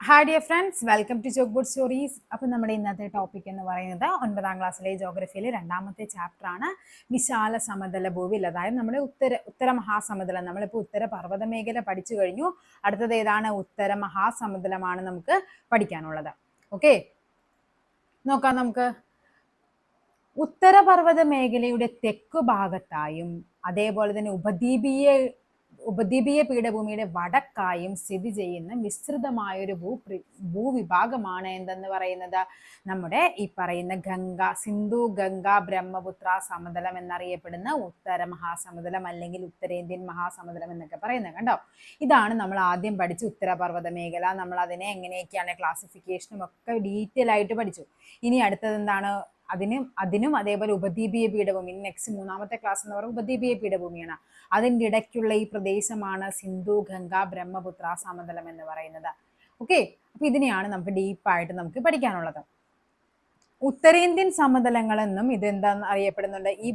Hi dear friends, welcome to chalkboard stories. അപ്പം നമ്മുടെ ഇന്നത്തെ ടോപ്പിക് എന്ന് പറയുന്നത് 9ാം ക്ലാസ്സിലെ ജോഗ്രഫിയിലെ രണ്ടാമത്തെ ചാപ്റ്ററാണ് വിശാല സമതല ഭൂവിൽ. അതായത് നമ്മുടെ ഉത്തര മഹാസമുദ്രം. നമ്മളിപ്പോൾ ഉത്തര പർവ്വത മേഖല പഠിച്ചു കഴിഞ്ഞു. അടുത്തത് ഏതാണ്? ഉത്തര മഹാസമുദ്രമാണ് നമുക്ക് പഠിക്കാനുള്ളത്. ഓക്കെ, നോക്കാം നമുക്ക്. ഉത്തരപർവ്വത മേഖലയുടെ തെക്കു ഭാഗത്തായും അതേപോലെ തന്നെ ഉപദ്വീപീയ പീഠഭൂമിയുടെ വടക്കായും സ്ഥിതി ചെയ്യുന്ന വിസ്തൃതമായൊരു ഭൂവിഭാഗമാണ് എന്തെന്ന് പറയുന്നത് നമ്മുടെ ഈ പറയുന്ന സിന്ധു ഗംഗ ബ്രഹ്മപുത്ര സമതലം എന്നറിയപ്പെടുന്ന ഉത്തര മഹാസമുദ്രം അല്ലെങ്കിൽ ഉത്തരേന്ത്യൻ മഹാസമുദ്രം എന്നൊക്കെ പറയുന്നത്. കണ്ടോ, ഇതാണ് നമ്മൾ ആദ്യം പഠിച്ച ഉത്തരപർവ്വത മേഖല. നമ്മൾ അതിനെ എങ്ങനെയൊക്കെയാണ് ക്ലാസിഫിക്കേഷനും ഒക്കെ ഡീറ്റെയിൽ ആയിട്ട് പഠിച്ചു. ഇനി അടുത്തത് എന്താണ്? അതിനും അതേപോലെ ഉപദ്വീപീയ പീഠഭൂമി. നെക്സ്റ്റ് 3ാമത്തെ ക്ലാസ് എന്ന് പറയുന്നത് ഉപദ്വീപീയ പീഠഭൂമിയാണ്. അതിൻ്റെ ഇടയ്ക്കുള്ള ഈ പ്രദേശമാണ് സിന്ധു ഗംഗ ബ്രഹ്മപുത്ര സമതലം എന്ന് പറയുന്നത്. ഓക്കെ, അപ്പൊ ഇതിനെയാണ് നമുക്ക് ഡീപ്പായിട്ട് നമുക്ക് പഠിക്കാനുള്ളത്. ഉത്തരേന്ത്യൻ സമതലങ്ങൾ എന്നും ഇതെന്താന്ന് അറിയപ്പെടുന്നുണ്ട്. ഈ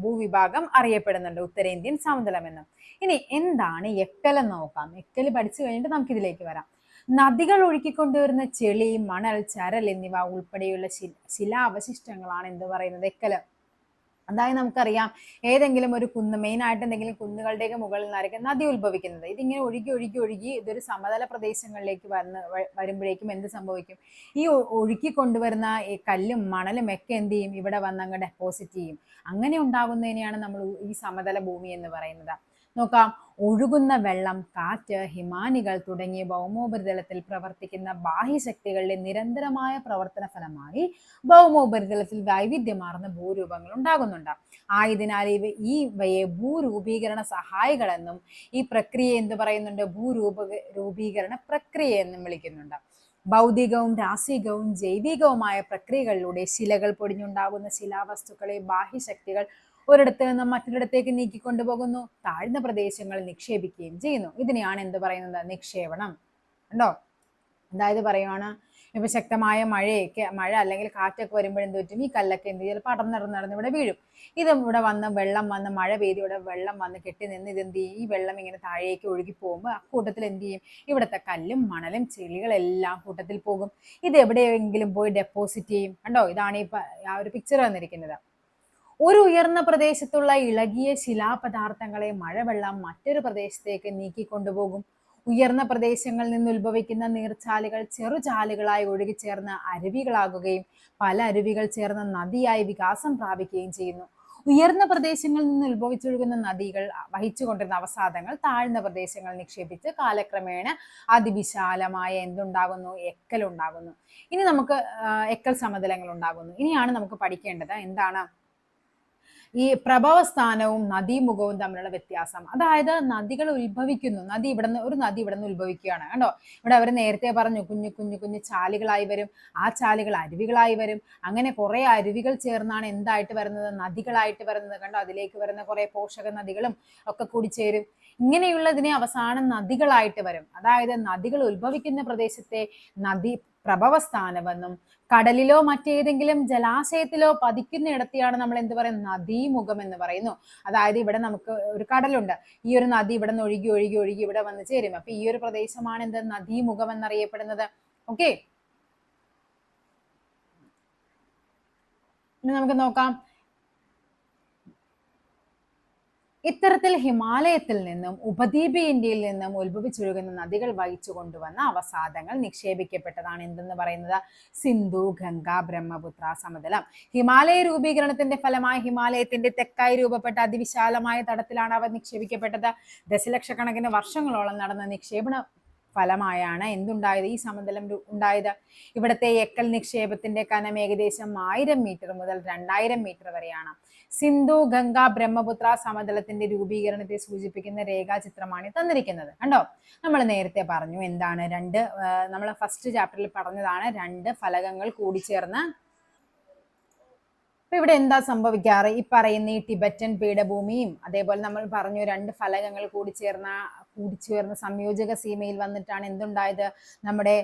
ഭൂവിഭാഗം അറിയപ്പെടുന്നുണ്ട് ഉത്തരേന്ത്യൻ സമതലം എന്നും. ഇനി എന്താണ് എക്കൽ എന്ന് നോക്കാം. എക്കൽ പഠിച്ചു കഴിഞ്ഞിട്ട് നമുക്ക് ഇതിലേക്ക് വരാം. നദികൾ ഒഴുക്കിക്കൊണ്ടുവരുന്ന ചെളി, മണൽ, ചരൽ എന്നിവ ഉൾപ്പെടെയുള്ള ശിലാവശിഷ്ടങ്ങളാണ് എന്ത് പറയുന്നത്? എക്കല്. അതായത് നമുക്കറിയാം, ഏതെങ്കിലും ഒരു കുന്ന്, മെയിനായിട്ട് എന്തെങ്കിലും കുന്നുകളുടെയൊക്കെ മുകളിൽ നിന്നായിരിക്കും നദി ഉത്ഭവിക്കുന്നത്. ഇതിങ്ങനെ ഒഴുകി ഇതൊരു സമതല പ്രദേശങ്ങളിലേക്ക് വരുമ്പോഴേക്കും എന്ത് സംഭവിക്കും? ഈ ഒഴുക്കി കൊണ്ടുവരുന്ന ഈ കല്ലും മണലും ഒക്കെ എന്ത് ചെയ്യും? ഇവിടെ വന്ന് അങ്ങ് ഡെപ്പോസിറ്റ് ചെയ്യും. അങ്ങനെ ഉണ്ടാകുന്നതിനെയാണ് നമ്മൾ ഈ സമതല ഭൂമി എന്ന് പറയുന്നത്. നോക്കാം, ഒഴുകുന്ന വെള്ളം, കാറ്റ്, ഹിമാനികൾ തുടങ്ങിയ ഭൗമോപരിതലത്തിൽ പ്രവർത്തിക്കുന്ന ബാഹ്യശക്തികളുടെ നിരന്തരമായ പ്രവർത്തന ഫലമായി ഭൗമോപരിതലത്തിൽ വൈവിധ്യമാർന്ന ഭൂരൂപങ്ങൾ ഉണ്ടാകുന്നുണ്ട്. ആയതിനാൽ ഇവയെ ഭൂരൂപീകരണ സഹായികളെന്നും ഈ പ്രക്രിയ എന്ത് പറയുന്നുണ്ട്? രൂപീകരണ പ്രക്രിയ എന്നും വിളിക്കുന്നുണ്ട്. ഭൗതികവും രാസികവും ജൈവികവുമായ പ്രക്രിയകളിലൂടെ ശിലകൾ പൊടിഞ്ഞുണ്ടാകുന്ന ശിലാവസ്തുക്കളെ ബാഹ്യശക്തികൾ ഒരിടത്ത് നിന്ന് മറ്റൊരിടത്തേക്ക് നീക്കിക്കൊണ്ടുപോകുന്നു, താഴ്ന്ന പ്രദേശങ്ങളിൽ നിക്ഷേപിക്കുകയും ചെയ്യുന്നു. ഇതിനെയാണ് എന്ത് പറയുന്നത്? നിക്ഷേപണം. ഉണ്ടോ? അതായത് പറയുവാണ്, ഇപ്പൊ ശക്തമായ മഴ അല്ലെങ്കിൽ കാറ്റൊക്കെ വരുമ്പോൾ എന്ത് പറ്റും? ഈ കല്ലൊക്കെ എന്ത് ചെയ്യും? നടന്ന് ഇവിടെ വീഴും. ഇത് ഇവിടെ വന്ന് വെള്ളം വന്ന് മഴ പെയ്ത് ഇവിടെ വെള്ളം വന്ന് കെട്ടി നിന്ന് ഇതെന്ത് ചെയ്യും? ഈ വെള്ളം ഇങ്ങനെ താഴേക്ക് ഒഴുകി പോകുമ്പോൾ അക്കൂട്ടത്തിൽ എന്ത് ചെയ്യും? ഇവിടുത്തെ കല്ലും മണലും ചെളികളെല്ലാം കൂട്ടത്തിൽ പോകും. ഇത് എവിടെയെങ്കിലും പോയി ഡെപ്പോസിറ്റ് ചെയ്യും. കണ്ടോ, ഇതാണ് ആ ഒരു പിക്ചർ വന്നിരിക്കുന്നത്. ഒരു ഉയർന്ന പ്രദേശത്തുള്ള ഇളകിയ ശിലാപദാർത്ഥങ്ങളെ മഴവെള്ളം മറ്റൊരു പ്രദേശത്തേക്ക് നീക്കിക്കൊണ്ടുപോകും. ഉയർന്ന പ്രദേശങ്ങളിൽ നിന്ന് ഉത്ഭവിക്കുന്ന നീർച്ചാലുകൾ ചെറുചാലുകളായി ഒഴുകിച്ചേർന്ന് അരുവികളാകുകയും പല അരുവികൾ ചേർന്ന് നദിയായി വികാസം പ്രാപിക്കുകയും ചെയ്യുന്നു. ഉയർന്ന പ്രദേശങ്ങളിൽ നിന്ന് ഉത്ഭവിച്ചൊഴുകുന്ന നദികൾ വഹിച്ചുകൊണ്ടിരുന്ന അവസാദങ്ങൾ താഴ്ന്ന പ്രദേശങ്ങൾ നിക്ഷേപിച്ച് കാലക്രമേണ അതിവിശാലമായ എന്തുണ്ടാകുന്നു? എക്കൽ ഉണ്ടാകുന്നു. ഇനി നമുക്ക് എക്കൽ സമതലങ്ങൾ ഉണ്ടാകുന്നു. ഇനിയാണ് നമുക്ക് പഠിക്കേണ്ടത് എന്താണ്? ഈ പ്രഭവസ്ഥാനവും നദീമുഖവും തമ്മിലുള്ള വ്യത്യാസം. അതായത് നദികൾ ഉത്ഭവിക്കുന്നു. ഒരു നദി ഇവിടെ നിന്ന് ഉത്ഭവിക്കുകയാണ്. കണ്ടോ, ഇവിടെ അവർ നേരത്തെ പറഞ്ഞു കുഞ്ഞു ചാലുകളായി വരും. ആ ചാലുകൾ അരുവികളായി വരും. അങ്ങനെ കുറെ അരുവികൾ ചേർന്നാണ് എന്തായിട്ട് വരുന്നത്? നദികളായിട്ട് വരുന്നത്. കണ്ടോ, അതിലേക്ക് വരുന്ന കുറെ പോഷക നദികളും ഒക്കെ കൂടി ചേരും. ഇങ്ങനെയുള്ളതിനെ അവസാനം നദികളായിട്ട് വരും. അതായത് നദികൾ ഉത്ഭവിക്കുന്ന പ്രദേശത്തെ പ്രഭവസ്ഥാനമെന്നും കടലിലോ മറ്റേതെങ്കിലും ജലാശയത്തിലോ പതിക്കുന്നിടത്തെയാണ് നമ്മൾ എന്ത് പറയുന്നത്? നദീമുഖം എന്ന് പറയുന്നു. അതായത് ഇവിടെ നമുക്ക് ഒരു കടലുണ്ട്. ഈ ഒരു നദി ഇവിടെ നിന്ന് ഒഴുകി ഇവിടെ വന്ന് ചേരും. അപ്പൊ ഈ ഒരു പ്രദേശമാണ് എന്ത്? നദീമുഖം എന്നറിയപ്പെടുന്നത്. ഓക്കെ, ഇനി നമുക്ക് നോക്കാം. ഇത്തരത്തിൽ ഹിമാലയത്തിൽ നിന്നും ഉപദ്വീപീയ ഇന്ത്യയിൽ നിന്നും ഉത്ഭവിച്ചൊഴുകുന്ന നദികൾ വഹിച്ചു കൊണ്ടുവന്ന അവസാദങ്ങൾ നിക്ഷേപിക്കപ്പെട്ടതാണ് എന്തെന്ന് പറയുന്നത്? സിന്ധു ഗംഗ ബ്രഹ്മപുത്ര സമതലം. ഹിമാലയ രൂപീകരണത്തിന്റെ ഫലമായി ഹിമാലയത്തിന്റെ തെക്കായി രൂപപ്പെട്ട അതിവിശാലമായ തടത്തിലാണ് അവ നിക്ഷേപിക്കപ്പെട്ടത്. ദശലക്ഷക്കണക്കിന് വർഷങ്ങളോളം നടന്ന നിക്ഷേപണ ഫലമായാണ് എന്തുണ്ടായത്? ഈ സമതലം ഉണ്ടായത്. ഇവിടുത്തെ എക്കൽ നിക്ഷേപത്തിന്റെ കനം ഏകദേശം 1000 മീറ്റർ മുതൽ 2000 മീറ്റർ വരെയാണ്. സിന്ധു ഗംഗ ബ്രഹ്മപുത്ര സമതലത്തിന്റെ രൂപീകരണത്തെ സൂചിപ്പിക്കുന്ന രേഖാചിത്രമാണ് തന്നിരിക്കുന്നത്. കണ്ടോ, നമ്മൾ നേരത്തെ പറഞ്ഞു എന്താണ്? നമ്മൾ ഫസ്റ്റ് ചാപ്റ്ററിൽ പറഞ്ഞതാണ്, 2 ഫലകങ്ങൾ കൂടിച്ചേർന്ന്. അപ്പൊ ഇവിടെ എന്താ സംഭവിക്കാറ്? ഈ പറയുന്ന ഈ ടിബറ്റൻ പീഠഭൂമിയും അതേപോലെ നമ്മൾ പറഞ്ഞു 2 ഫലകങ്ങൾ കൂടിച്ചേർന്ന സംയോജക സീമയിൽ വന്നിട്ടാണ് എന്തുണ്ടായത്? നമ്മുടെ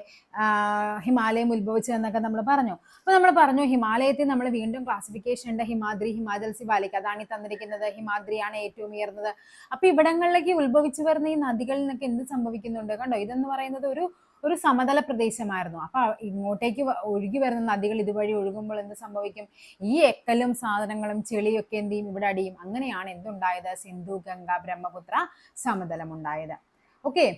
ഹിമാലയം ഉത്ഭവിച്ചതെന്നൊക്കെ നമ്മൾ പറഞ്ഞു. അപ്പൊ നമ്മൾ പറഞ്ഞു ഹിമാലയത്തിൽ നമ്മൾ വീണ്ടും ക്ലാസിഫിക്കേഷൻ ഉണ്ട്. ഹിമാദ്രി, ഹിമാചൽ സിവാലിക്, അതാണ് ഈ തന്നിരിക്കുന്നത്. ഹിമാദ്രിയാണ് ഏറ്റവും ഉയർന്നത്. അപ്പൊ ഇവിടങ്ങളിലേക്ക് ഉത്ഭവിച്ചു വരുന്ന ഈ നദികളിൽ നിന്നൊക്കെ എന്ത് സംഭവിക്കുന്നുണ്ട്? കണ്ടോ, ഇതെന്ന് പറയുന്നത് ഒരു ഒരു സമതല പ്രദേശമായിരുന്നു. അപ്പൊ ഇങ്ങോട്ടേക്ക് ഒഴുകി വരുന്ന നദികൾ ഇതുവഴി ഒഴുകുമ്പോൾ എന്ത് സംഭവിക്കും? ഈ എക്കലും സാധനങ്ങളും ചെളിയൊക്കെ എന്ത് ചെയ്യും? ഇവിടെ അടിയും. അങ്ങനെയാണ് എന്തുണ്ടായത്? സിന്ധു ഗംഗ ബ്രഹ്മപുത്ര സമതലം ഉണ്ടായത്. ഓക്കെ,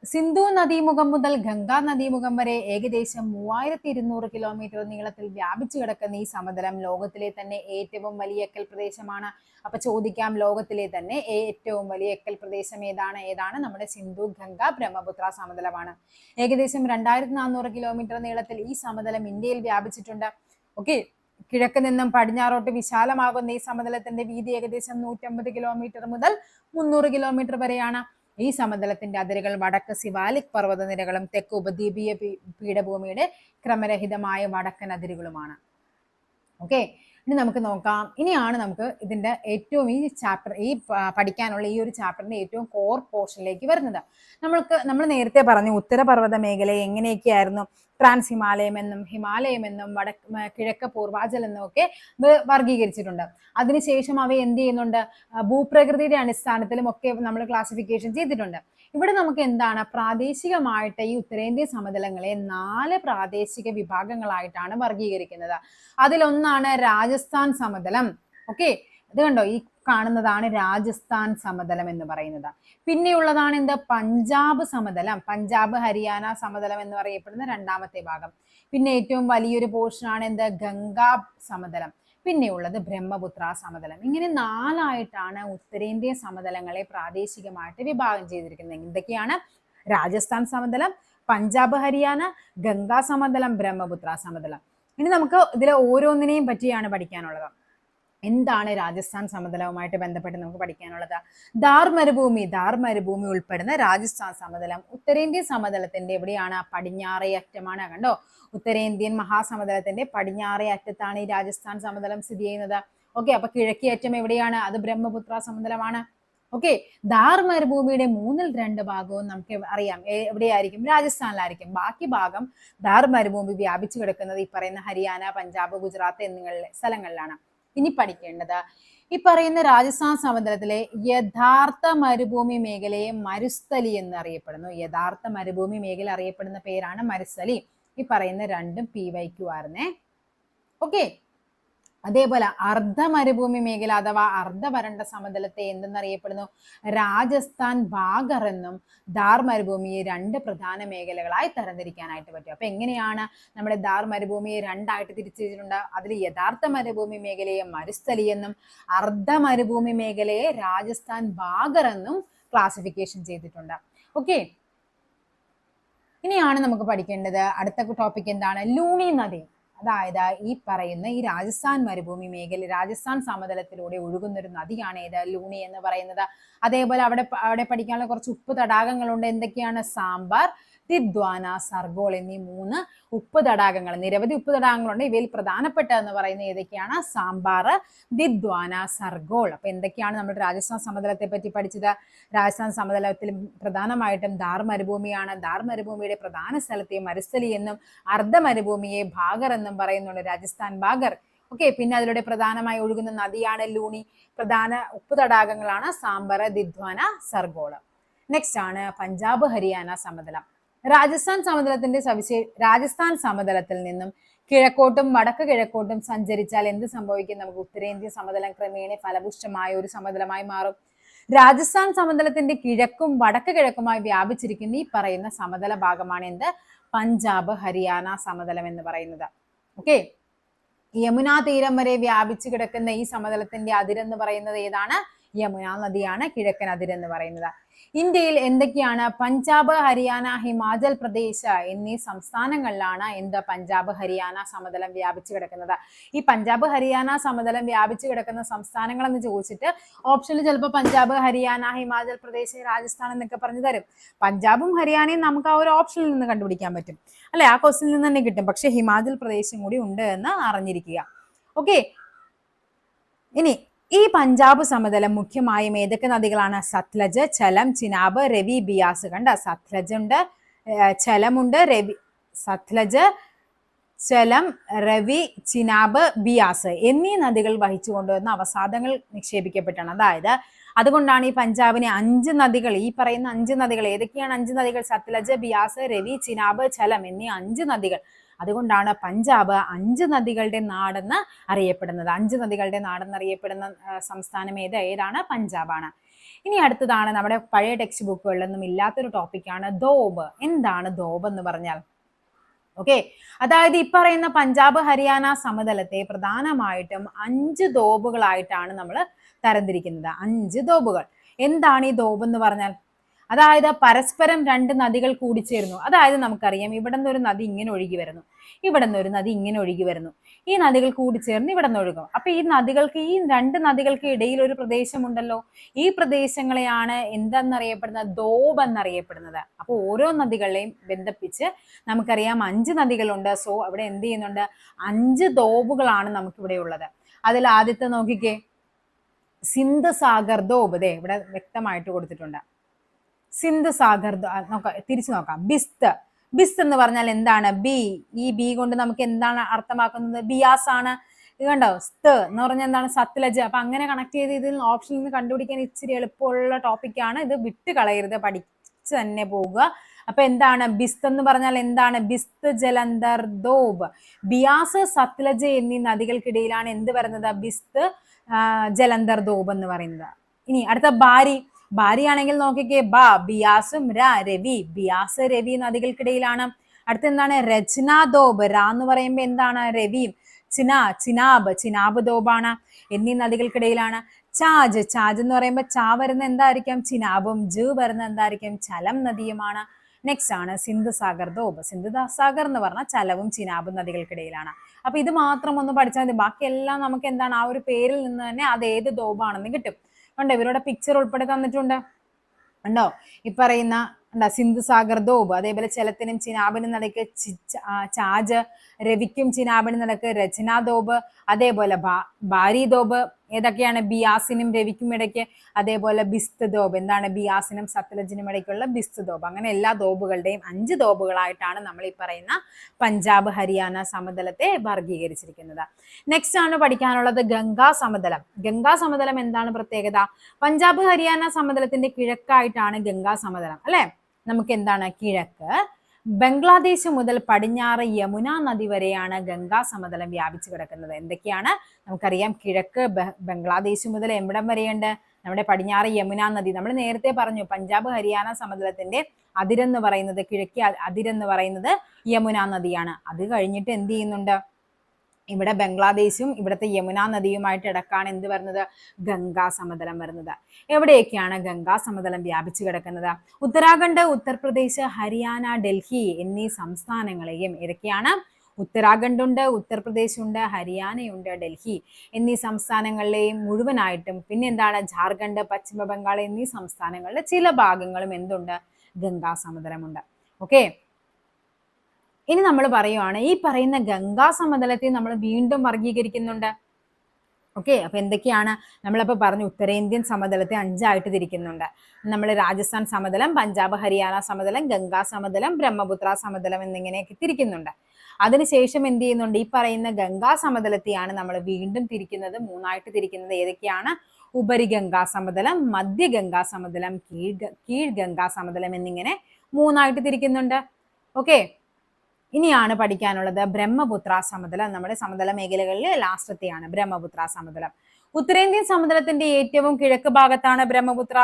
സിന്ധു നദീമുഖം മുതൽ ഗംഗാ നദീമുഖം വരെ ഏകദേശം 3200 കിലോമീറ്റർ നീളത്തിൽ വ്യാപിച്ചു കിടക്കുന്ന ഈ സമതലം ലോകത്തിലെ തന്നെ ഏറ്റവും വലിയ എക്കൽ പ്രദേശമാണ്. അപ്പൊ ചോദിക്കാം, ലോകത്തിലെ തന്നെ ഏറ്റവും വലിയ എക്കൽ പ്രദേശം ഏതാണ്? നമ്മുടെ സിന്ധു ഗംഗ ബ്രഹ്മപുത്ര സമതലമാണ്. ഏകദേശം 2400 കിലോമീറ്റർ നീളത്തിൽ ഈ സമതലം ഇന്ത്യയിൽ വ്യാപിച്ചിട്ടുണ്ട്. ഓക്കെ, കിഴക്ക് നിന്നും പടിഞ്ഞാറോട്ട് വിശാലമാകുന്ന ഈ സമതലത്തിന്റെ വീതി ഏകദേശം 150 കിലോമീറ്റർ മുതൽ 300 കിലോമീറ്റർ വരെയാണ്. ഈ സമതലത്തിന്റെ അതിരുകൾ വടക്ക് സിവാലിക് പർവ്വതനിരകളും തെക്ക് ഉപദ്വീപീയ പീഠഭൂമിയുടെ ക്രമരഹിതമായ വടക്കൻ അതിരുകളുമാണ്. ഓക്കെ, ഇനി നമുക്ക് നോക്കാം. ഇനിയാണ് നമുക്ക് ഇതിന്റെ ഏറ്റവും ഈ ചാപ്റ്റർ, ഈ പഠിക്കാനുള്ള ഈ ഒരു ചാപ്റ്ററിന്റെ ഏറ്റവും കോർ പോർഷനിലേക്ക് വരുന്നത്. നമ്മൾ നേരത്തെ പറഞ്ഞു ഉത്തരപർവ്വത മേഖലയെ എങ്ങനെയൊക്കെയായിരുന്നു ട്രാൻസ് ഹിമാലയം എന്നും ഹിമാലയം എന്നും കിഴക്ക് പൂർവാചൽ എന്നും ഒക്കെ വർഗീകരിച്ചിട്ടുണ്ട്. അതിനുശേഷം അവ എന്ത് ചെയ്യുന്നുണ്ട്? ഭൂപ്രകൃതിയുടെ അടിസ്ഥാനത്തിലും ഒക്കെ നമ്മൾ ക്ലാസിഫിക്കേഷൻ ചെയ്തിട്ടുണ്ട്. ഇവിടെ നമുക്ക് എന്താണ് പ്രാദേശികമായിട്ട് ഈ ഉത്തരേന്ത്യൻ സമതലങ്ങളെ 4 പ്രാദേശിക വിഭാഗങ്ങളായിട്ടാണ് വർഗീകരിക്കുന്നത്. അതിലൊന്നാണ് രാജസ്ഥാൻ സമതലം. ഓക്കെ, ഇത് കണ്ടോ, ഈ കാണുന്നതാണ് രാജസ്ഥാൻ സമതലം എന്ന് പറയുന്നത്. പിന്നെയുള്ളതാണ് എന്ത്? പഞ്ചാബ് സമതലം, പഞ്ചാബ് ഹരിയാന സമതലം എന്ന് പറയപ്പെടുന്ന രണ്ടാമത്തെ ഭാഗം. പിന്നെ ഏറ്റവും വലിയൊരു പോർഷനാണ് എന്ത്? ഗംഗാ സമതലം. പിന്നെയുള്ളത് ബ്രഹ്മപുത്ര സമതലം. ഇങ്ങനെ 4ആയിട്ടാണ് ഉത്തരേന്ത്യൻ സമതലങ്ങളെ പ്രാദേശികമായിട്ട് വിഭാഗം ചെയ്തിരിക്കുന്നത്. എന്തൊക്കെയാണ്? രാജസ്ഥാൻ സമതലം, പഞ്ചാബ് ഹരിയാന, ഗംഗാ സമതലം, ബ്രഹ്മപുത്ര സമതലം. ഇനി നമുക്ക് ഇതിലെ ഓരോന്നിനെയും പറ്റിയാണ് പഠിക്കാനുള്ളത്. എന്താണ് രാജസ്ഥാൻ സമതലവുമായിട്ട് ബന്ധപ്പെട്ട് നമുക്ക് പഠിക്കാനുള്ളത്? ഥാർ മരുഭൂമി ഉൾപ്പെടുന്ന രാജസ്ഥാൻ സമതലം ഉത്തരേന്ത്യൻ സമതലത്തിന്റെ എവിടെയാണ്? പടിഞ്ഞാറേ അറ്റമാണ്. കണ്ടോ, ഉത്തരേന്ത്യൻ മഹാസമതലത്തിന്റെ പടിഞ്ഞാറേ അറ്റത്താണ് ഈ രാജസ്ഥാൻ സമതലം സ്ഥിതി ചെയ്യുന്നത്. ഓക്കെ, അപ്പൊ കിഴക്കേ അറ്റം എവിടെയാണ്? അത് ബ്രഹ്മപുത്ര സമതലമാണ്. ഓക്കെ, ഥാർ മരുഭൂമിയുടെ 2/3 ഭാഗവും നമുക്ക് അറിയാം എവിടെയായിരിക്കും? രാജസ്ഥാനിലായിരിക്കും. ബാക്കി ഭാഗം ഥാർ മരുഭൂമി വ്യാപിച്ചു കിടക്കുന്നത് ഈ പറയുന്ന ഹരിയാന, പഞ്ചാബ്, ഗുജറാത്ത് എന്നിങ്ങനെ സ്ഥലങ്ങളിലാണ്. ഇനി പഠിക്കേണ്ടത് ഈ പറയുന്ന രാജസ്ഥാൻ സമതലത്തിലെ യഥാർത്ഥ മരുഭൂമി മേഖലയെ മരുസ്ഥലി എന്ന് അറിയപ്പെടുന്നു. യഥാർത്ഥ മരുഭൂമി മേഖല അറിയപ്പെടുന്ന പേരാണ് മരുസ്ഥലി. ഈ പറയുന്ന രണ്ടും PYQ ആയിരുന്നേ. ഓക്കെ, അതേപോലെ അർദ്ധ മരുഭൂമി മേഖല അഥവാ അർദ്ധവരണ്ട സമതലത്തെ എന്തെന്നറിയപ്പെടുന്നു? രാജസ്ഥാൻ ബാഗർ എന്നും ഥാർ മരുഭൂമിയെ 2 പ്രധാന മേഖലകളായി തരംതിരിക്കാനായിട്ട് പറ്റും. അപ്പൊ എങ്ങനെയാണ് നമ്മുടെ ഥാർ മരുഭൂമിയെ 2ആയിട്ട് തിരിച്ചിട്ടുണ്ട്? അതിൽ യഥാർത്ഥ മരുഭൂമി മേഖലയെ മരുസ്ഥലി എന്നും അർദ്ധ മരുഭൂമി മേഖലയെ രാജസ്ഥാൻ ബാഗർ എന്നും ക്ലാസിഫിക്കേഷൻ ചെയ്തിട്ടുണ്ട്. ഓക്കെ, ഇനിയാണ് നമുക്ക് പഠിക്കേണ്ടത് അടുത്ത ടോപ്പിക് എന്താണ്? ലൂണി നദി. അതായത് ഈ പറയുന്ന ഈ രാജസ്ഥാൻ മരുഭൂമി മേഖല, രാജസ്ഥാൻ സമതലത്തിലൂടെ ഒഴുകുന്ന ഒരു നദിയാണ് ഏത്? ലൂണി എന്ന് പറയുന്നത്. അതേപോലെ അവിടെ പഠിക്കാനുള്ള കുറച്ച് ഉപ്പ് തടാകങ്ങളുണ്ട്. എന്തൊക്കെയാണ്? സാമ്പാർ, ദിദ്വാന, സർഗോൾ എന്നീ 3 ഉപ്പ് തടാകങ്ങൾ. നിരവധി ഉപ്പ് തടാകങ്ങളുണ്ട്. ഇവയിൽ പ്രധാനപ്പെട്ട എന്ന് പറയുന്നത് ഏതൊക്കെയാണ്? സാമ്പാർ, ദിദ്വാന, സർഗോൾ. അപ്പൊ എന്തൊക്കെയാണ് നമ്മൾ രാജസ്ഥാൻ സമതലത്തെ പറ്റി പഠിച്ചത്? രാജസ്ഥാൻ സമതലത്തിൽ പ്രധാനമായിട്ടും ഥാർ മരുഭൂമിയാണ്. ഥാർ മരുഭൂമിയുടെ പ്രധാന സ്ഥലത്തെ മരുസ്ഥലി എന്നും അർദ്ധ മരുഭൂമിയെ ഭാഗർ എന്നും പറയുന്നുണ്ട്, രാജസ്ഥാൻ ഭാഗർ. ഓക്കെ, പിന്നെ അതിലൂടെ പ്രധാനമായി ഒഴുകുന്ന നദിയാണ് ലൂണി. പ്രധാന ഉപ്പ് തടാകങ്ങളാണ് സാമ്പാർ, ദിദ്വാന, സർഗോൾ. നെക്സ്റ്റ് ആണ് പഞ്ചാബ് ഹരിയാന സമതലം. രാജസ്ഥാൻ സമതലത്തിൽ നിന്നും കിഴക്കോട്ടും വടക്ക് കിഴക്കോട്ടും സഞ്ചരിച്ചാൽ എന്ത് സംഭവിക്കും? നമുക്ക് ഉത്തരേന്ത്യൻ സമതലം ക്രമേണ ഫലപുഷ്ടമായ ഒരു സമതലമായി മാറും. രാജസ്ഥാൻ സമതലത്തിന്റെ കിഴക്കും വടക്ക് കിഴക്കുമായി വ്യാപിച്ചിരിക്കുന്ന ഈ പറയുന്ന സമതല ഭാഗമാണ് എന്ത്? പഞ്ചാബ് ഹരിയാന സമതലം എന്ന് പറയുന്നത്. ഓക്കെ, യമുന തീരം വരെ വ്യാപിച്ചു കിടക്കുന്ന ഈ സമതലത്തിന്റെ അതിരെന്ന് പറയുന്നത് ഏതാണ്? യമുന നദിയാണ് കിഴക്കൻ അതിരെന്ന് പറയുന്നത്. ഇന്ത്യയിൽ എന്തൊക്കെയാണ്? പഞ്ചാബ്, ഹരിയാന, ഹിമാചൽ പ്രദേശ് എന്നീ സംസ്ഥാനങ്ങളിലാണ് എന്ത്? പഞ്ചാബ് ഹരിയാന സമതലം വ്യാപിച്ചു കിടക്കുന്നത്. ഈ പഞ്ചാബ് ഹരിയാന സമതലം വ്യാപിച്ചു കിടക്കുന്ന സംസ്ഥാനങ്ങൾ എന്ന് ചോദിച്ചിട്ട് ഓപ്ഷനിൽ ചിലപ്പോൾ പഞ്ചാബ്, ഹരിയാന, ഹിമാചൽ പ്രദേശ്, രാജസ്ഥാൻ എന്നൊക്കെ പറഞ്ഞു തരും. പഞ്ചാബും ഹരിയാനയും നമുക്ക് ആ ഒരു ഓപ്ഷനിൽ നിന്ന് കണ്ടുപിടിക്കാൻ പറ്റും അല്ലെ? ആ ക്വസ്റ്റിനിൽ നിന്ന് തന്നെ കിട്ടും. പക്ഷെ ഹിമാചൽ പ്രദേശും കൂടി ഉണ്ട് എന്ന് അറിഞ്ഞിരിക്കുക. ഓക്കെ, ഇനി ഈ പഞ്ചാബ് സമതലം മുഖ്യമായും ഏതൊക്കെ നദികളാണ്? സത്ലജ്, ചലം, ചിനാബ്, രവി, ബിയാസ്. കണ്ട, സത്ലജ് ഉണ്ട്, ചലമുണ്ട്, സത്ലജ്, ചലം, രവി, ചിനാബ്, ബിയാസ് എന്നീ നദികൾ വഹിച്ചു കൊണ്ടുവന്ന അവസാദങ്ങൾ നിക്ഷേപിക്കപ്പെട്ടാണ്. അതായത് അതുകൊണ്ടാണ് ഈ പഞ്ചാബിനെ 5 നദികൾ, ഈ പറയുന്ന 5 നദികൾ, ഏതൊക്കെയാണ് 5 നദികൾ? സത്ലജ്, ബിയാസ്, രവി, ചിനാബ്, ചലം എന്നീ 5 നദികൾ. അതുകൊണ്ടാണ് പഞ്ചാബ് 5 നദികളുടെ നാടെന്ന് അറിയപ്പെടുന്നത്. 5 നദികളുടെ നാടെന്ന് അറിയപ്പെടുന്ന സംസ്ഥാനം ഏതാണ്? പഞ്ചാബാണ്. ഇനി അടുത്തതാണ് നമ്മുടെ പഴയ ടെക്സ്റ്റ് ബുക്കുകളിലൊന്നും ഇല്ലാത്തൊരു ടോപ്പിക്കാണ് ദോബ്. എന്താണ് ദോബ് എന്ന് പറഞ്ഞാൽ? ഓക്കെ, അതായത് ഈ പറയുന്ന പഞ്ചാബ് ഹരിയാന സമതലത്തെ പ്രധാനമായിട്ടും 5 ദോബുകളായിട്ടാണ് നമ്മൾ തരംതിരിക്കുന്നത്. 5 ദോബുകൾ. എന്താണ് ഈ ദോബ് എന്ന് പറഞ്ഞാൽ? അതായത് പരസ്പരം 2 നദികൾ കൂടിച്ചേരുന്നു. അതായത് നമുക്കറിയാം, ഇവിടെ നിന്ന് ഒരു നദി ഇങ്ങനെ ഒഴുകി വരുന്നു, ഇവിടെ നിന്ന് ഒരു നദി ഇങ്ങനെ ഒഴുകി വരുന്നു. ഈ നദികൾ കൂടിച്ചേർന്ന് ഇവിടെ നിന്ന് ഒഴുകും. അപ്പൊ ഈ 2 നദികൾക്ക് ഇടയിൽ ഒരു പ്രദേശമുണ്ടല്ലോ. ഈ പ്രദേശങ്ങളെയാണ് എന്തെന്നറിയപ്പെടുന്നത്? ദോബ് എന്നറിയപ്പെടുന്നത്. അപ്പൊ ഓരോ നദികളെയും ബന്ധിപ്പിച്ച് നമുക്കറിയാം 5 നദികളുണ്ട്. സോ അവിടെ എന്ത് ചെയ്യുന്നുണ്ട്? 5 ദോബുകളാണ് നമുക്കിവിടെ ഉള്ളത്. അതിൽ ആദ്യത്തെ നോക്കിക്കേ, സിന്ധ് സാഗർ ദോബ്. ദേ ഇവിടെ വ്യക്തമായിട്ട് കൊടുത്തിട്ടുണ്ട്. സിന്ധ് സാഗർ, തിരിച്ചു നോക്കാം. ബിസ്ത്. ബിസ്ത് എന്ന് പറഞ്ഞാൽ എന്താണ്? ബി. ഈ ബി കൊണ്ട് നമുക്ക് എന്താണ് അർത്ഥമാക്കുന്നത്? ബിയാസ് ആണ്. ഇത് കണ്ടോ? സ്ത് എന്ന് പറഞ്ഞാൽ എന്താണ്? സത്ലജ്. അപ്പൊ അങ്ങനെ കണക്ട് ചെയ്ത് ഇതിൽ ഓപ്ഷനിൽ നിന്ന് കണ്ടുപിടിക്കാൻ ഇച്ചിരി എളുപ്പമുള്ള ടോപ്പിക്കാണ് ഇത്. വിട്ട് കളയരുത്, പഠിച്ച് തന്നെ പോവുക. അപ്പൊ എന്താണ് ബിസ്ത് എന്ന് പറഞ്ഞാൽ? എന്താണ്? ബിസ്ത്, ജലന്ധർ, ദോബ്. ബിയാസ്, സത്ലജ് എന്നീ നദികൾക്കിടയിലാണ് എന്ത് വരുന്നത്? ബിസ്ത്, ജലന്ധർ, ദോബ് എന്ന് പറയുന്നത്. ഇനി അടുത്ത ബാരി. ബാരി ആണെങ്കിൽ നോക്കിക്കേ, ബിയാസും രവി. ബിയാസ്, രവി നദികൾക്കിടയിലാണ്. അടുത്ത എന്താണ്? രചന ദോബ്. എന്ന് പറയുമ്പോ എന്താണ്? രവിയും. ചിനാബ്, ചിനാബ് ദോബാണ്. എന്നീ നദികൾക്കിടയിലാണ്. ചാജ്. ചാജ് എന്ന് പറയുമ്പോ ചാ വരുന്ന എന്തായിരിക്കും? ചിനാബും. ജ് വരുന്ന എന്തായിരിക്കും? ചലം നദിയുമാണ്. നെക്സ്റ്റ് ആണ് സിന്ധു സാഗർ ദോബ്. സിന്ധു സാഗർ എന്ന് പറഞ്ഞാൽ ചലവും ചിനാബും നദികൾക്കിടയിലാണ്. അപ്പൊ ഇത് മാത്രം ഒന്ന് പഠിച്ചാൽ മതി. ബാക്കിയെല്ലാം നമുക്ക് എന്താണ്? ആ ഒരു പേരിൽ നിന്ന് തന്നെ അത് ഏത് ദോബാണെന്ന് കിട്ടും. കണ്ടോ, ഇവരുടെ പിക്ചർ ഉൾപ്പെടെ തന്നിട്ടുണ്ട്. ഉണ്ടോ ഈ പറയുന്ന? സിന്ധു സാഗർ ദോബ്. അതേപോലെ ചലത്തിനും ചിനാബിനും നടക്ക് ചാജ്, രവിക്കും ചിനാബിനും നടക്ക് രചന ദോബ്. അതേപോലെ ബാരി ദോബ്. ഏതൊക്കെയാണ്? ബിയാസിനും രവിക്കും ഇടയ്ക്ക്. അതേപോലെ ബിസ്ത് ദോബ്. എന്താണ്? ബിയാസിനും സത്ലജിനും ഇടയ്ക്കുള്ള ബിസ്ത് ദോബ്. അങ്ങനെ എല്ലാ ദോബുകളുടെയും 5 ദോബുകളായിട്ടാണ് നമ്മൾ ഈ പറയുന്ന പഞ്ചാബ് ഹരിയാന സമതലത്തെ വർഗീകരിച്ചിരിക്കുന്നത്. നെക്സ്റ്റ് ആണ് പഠിക്കാനുള്ളത് ഗംഗാ സമതലം. ഗംഗാ സമതലം എന്താണ് പ്രത്യേകത? പഞ്ചാബ് ഹരിയാന സമതലത്തിന്റെ കിഴക്കായിട്ടാണ് ഗംഗാ സമതലം, അല്ലെ? നമുക്ക് എന്താണ്? കിഴക്ക് ബംഗ്ലാദേശ് മുതൽ പടിഞ്ഞാറ് യമുന നദി വരെയാണ് ഗംഗാ സമതലം വ്യാപിച്ചു കിടക്കുന്നത്. എന്തൊക്കെയാണ്? നമുക്കറിയാം, കിഴക്ക് ബംഗ്ലാദേശ് മുതൽ എവിടം വരെയുണ്ട്? നമ്മുടെ പടിഞ്ഞാറ് യമുന നദി. നമ്മൾ നേരത്തെ പറഞ്ഞു പഞ്ചാബ് ഹരിയാന സമതലത്തിന്റെ അതിരെന്ന് പറയുന്നത്, കിഴക്ക് അതിരെന്ന് പറയുന്നത് യമുന നദിയാണ്. അത് കഴിഞ്ഞിട്ട് എന്ത് ചെയ്യുന്നുണ്ട്? ഇവിടെ ബംഗ്ലാദേശും ഇവിടുത്തെ യമുന നദിയുമായിട്ട് ഇടക്കാണ് എന്ത് വരുന്നത്? ഗംഗാ സമതലം വരുന്നത്. എവിടെയൊക്കെയാണ് ഗംഗാ സമതലം വ്യാപിച്ചു കിടക്കുന്നത്? ഉത്തരാഖണ്ഡ്, ഉത്തർപ്രദേശ്, ഹരിയാന, ഡൽഹി എന്നീ സംസ്ഥാനങ്ങളെയും, ഏതൊക്കെയാണ്? ഉത്തരാഖണ്ഡ് ഉണ്ട്, ഉത്തർപ്രദേശ് ഉണ്ട്, ഹരിയാനയുണ്ട്, ഡൽഹി എന്നീ സംസ്ഥാനങ്ങളിലെയും മുഴുവനായിട്ടും, പിന്നെ എന്താണ്? ജാർഖണ്ഡ്, പശ്ചിമ ബംഗാൾ എന്നീ സംസ്ഥാനങ്ങളിലെ ചില ഭാഗങ്ങളും എന്തുണ്ട്? ഗംഗാ സമതലമുണ്ട്. ഓക്കെ, ഇനി നമ്മൾ പറയുവാണ്, ഈ പറയുന്ന ഗംഗാ സമതലത്തെ നമ്മൾ വീണ്ടും വർഗീകരിക്കുന്നുണ്ട്. ഓക്കെ, അപ്പൊ എന്തൊക്കെയാണ്? നമ്മളപ്പോ പറഞ്ഞു ഉത്തരേന്ത്യൻ സമതലത്തെ 5 തിരിക്കുന്നുണ്ട്. നമ്മൾ രാജസ്ഥാൻ സമതലം, പഞ്ചാബ് ഹരിയാന സമതലം, ഗംഗാ സമതലം, ബ്രഹ്മപുത്ര സമതലം എന്നിങ്ങനെയൊക്കെ തിരിക്കുന്നുണ്ട്. അതിനുശേഷം എന്ത് ചെയ്യുന്നുണ്ട്? ഈ പറയുന്ന ഗംഗാ സമതലത്തെയാണ് നമ്മൾ വീണ്ടും തിരിക്കുന്നത്, 3 തിരിക്കുന്നത്. ഏതൊക്കെയാണ്? ഉപരിഗംഗാ സമതലം, മധ്യഗംഗാ സമതലം, കീഴ് ഗംഗാ സമതലം എന്നിങ്ങനെ 3 തിരിക്കുന്നുണ്ട്. ഓക്കെ, ഇനിയാണ് പഠിക്കാനുള്ളത് ബ്രഹ്മപുത്ര സമതലം. നമ്മുടെ സമതല മേഖലകളിൽ ലാസ്റ്റത്തെയാണ് ബ്രഹ്മപുത്ര സമതലം. ഉത്തരേന്ത്യൻ സമതലത്തിന്റെ ഏറ്റവും കിഴക്ക് ഭാഗത്താണ് ബ്രഹ്മപുത്ര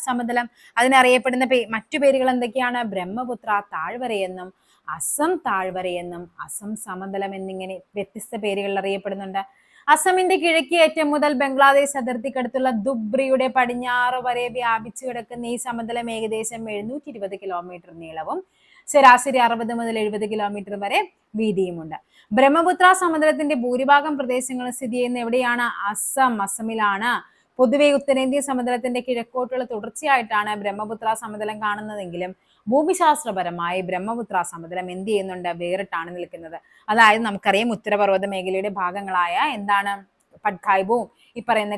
സമതലം. അതിനറിയപ്പെടുന്ന മറ്റു പേരുകൾ എന്തൊക്കെയാണ്? ബ്രഹ്മപുത്ര താഴ്വരയെന്നും അസം താഴ്വരയെന്നും അസം സമതലം എന്നിങ്ങനെ വ്യത്യസ്ത പേരുകളിൽ അറിയപ്പെടുന്നുണ്ട്. അസമിന്റെ കിഴക്കേ അറ്റം മുതൽ ബംഗ്ലാദേശ് അതിർത്തിക്കടുത്തുള്ള ദുബ്രിയുടെ പടിഞ്ഞാറ് വരെ വ്യാപിച്ചു കിടക്കുന്ന ഈ സമതലം ഏകദേശം 720 കിലോമീറ്റർ നീളവും ശരാശരി 60 മുതൽ 70 കിലോമീറ്റർ വരെ വീതിയുമുണ്ട്. ബ്രഹ്മപുത്ര സമതലത്തിന്റെ ഭൂരിഭാഗം പ്രദേശങ്ങളും സ്ഥിതി ചെയ്യുന്ന എവിടെയാണ്? അസമിലാണ്. പൊതുവെ ഉത്തരേന്ത്യൻ സമതലത്തിന്റെ കിഴക്കോട്ടുള്ള തുടർച്ചയായിട്ടാണ് ബ്രഹ്മപുത്ര സമതലം കാണുന്നതെങ്കിലും ഭൂമിശാസ്ത്രപരമായി ബ്രഹ്മപുത്ര സമതലം എന്ത് ചെയ്യുന്നുണ്ട്? വേറിട്ടാണ് നിൽക്കുന്നത്. അതായത് നമുക്കറിയാം ഉത്തരപർവ്വത മേഖലയുടെ ഭാഗങ്ങളായ എന്താണ് പട്കായ്ബും ഈ പറയുന്ന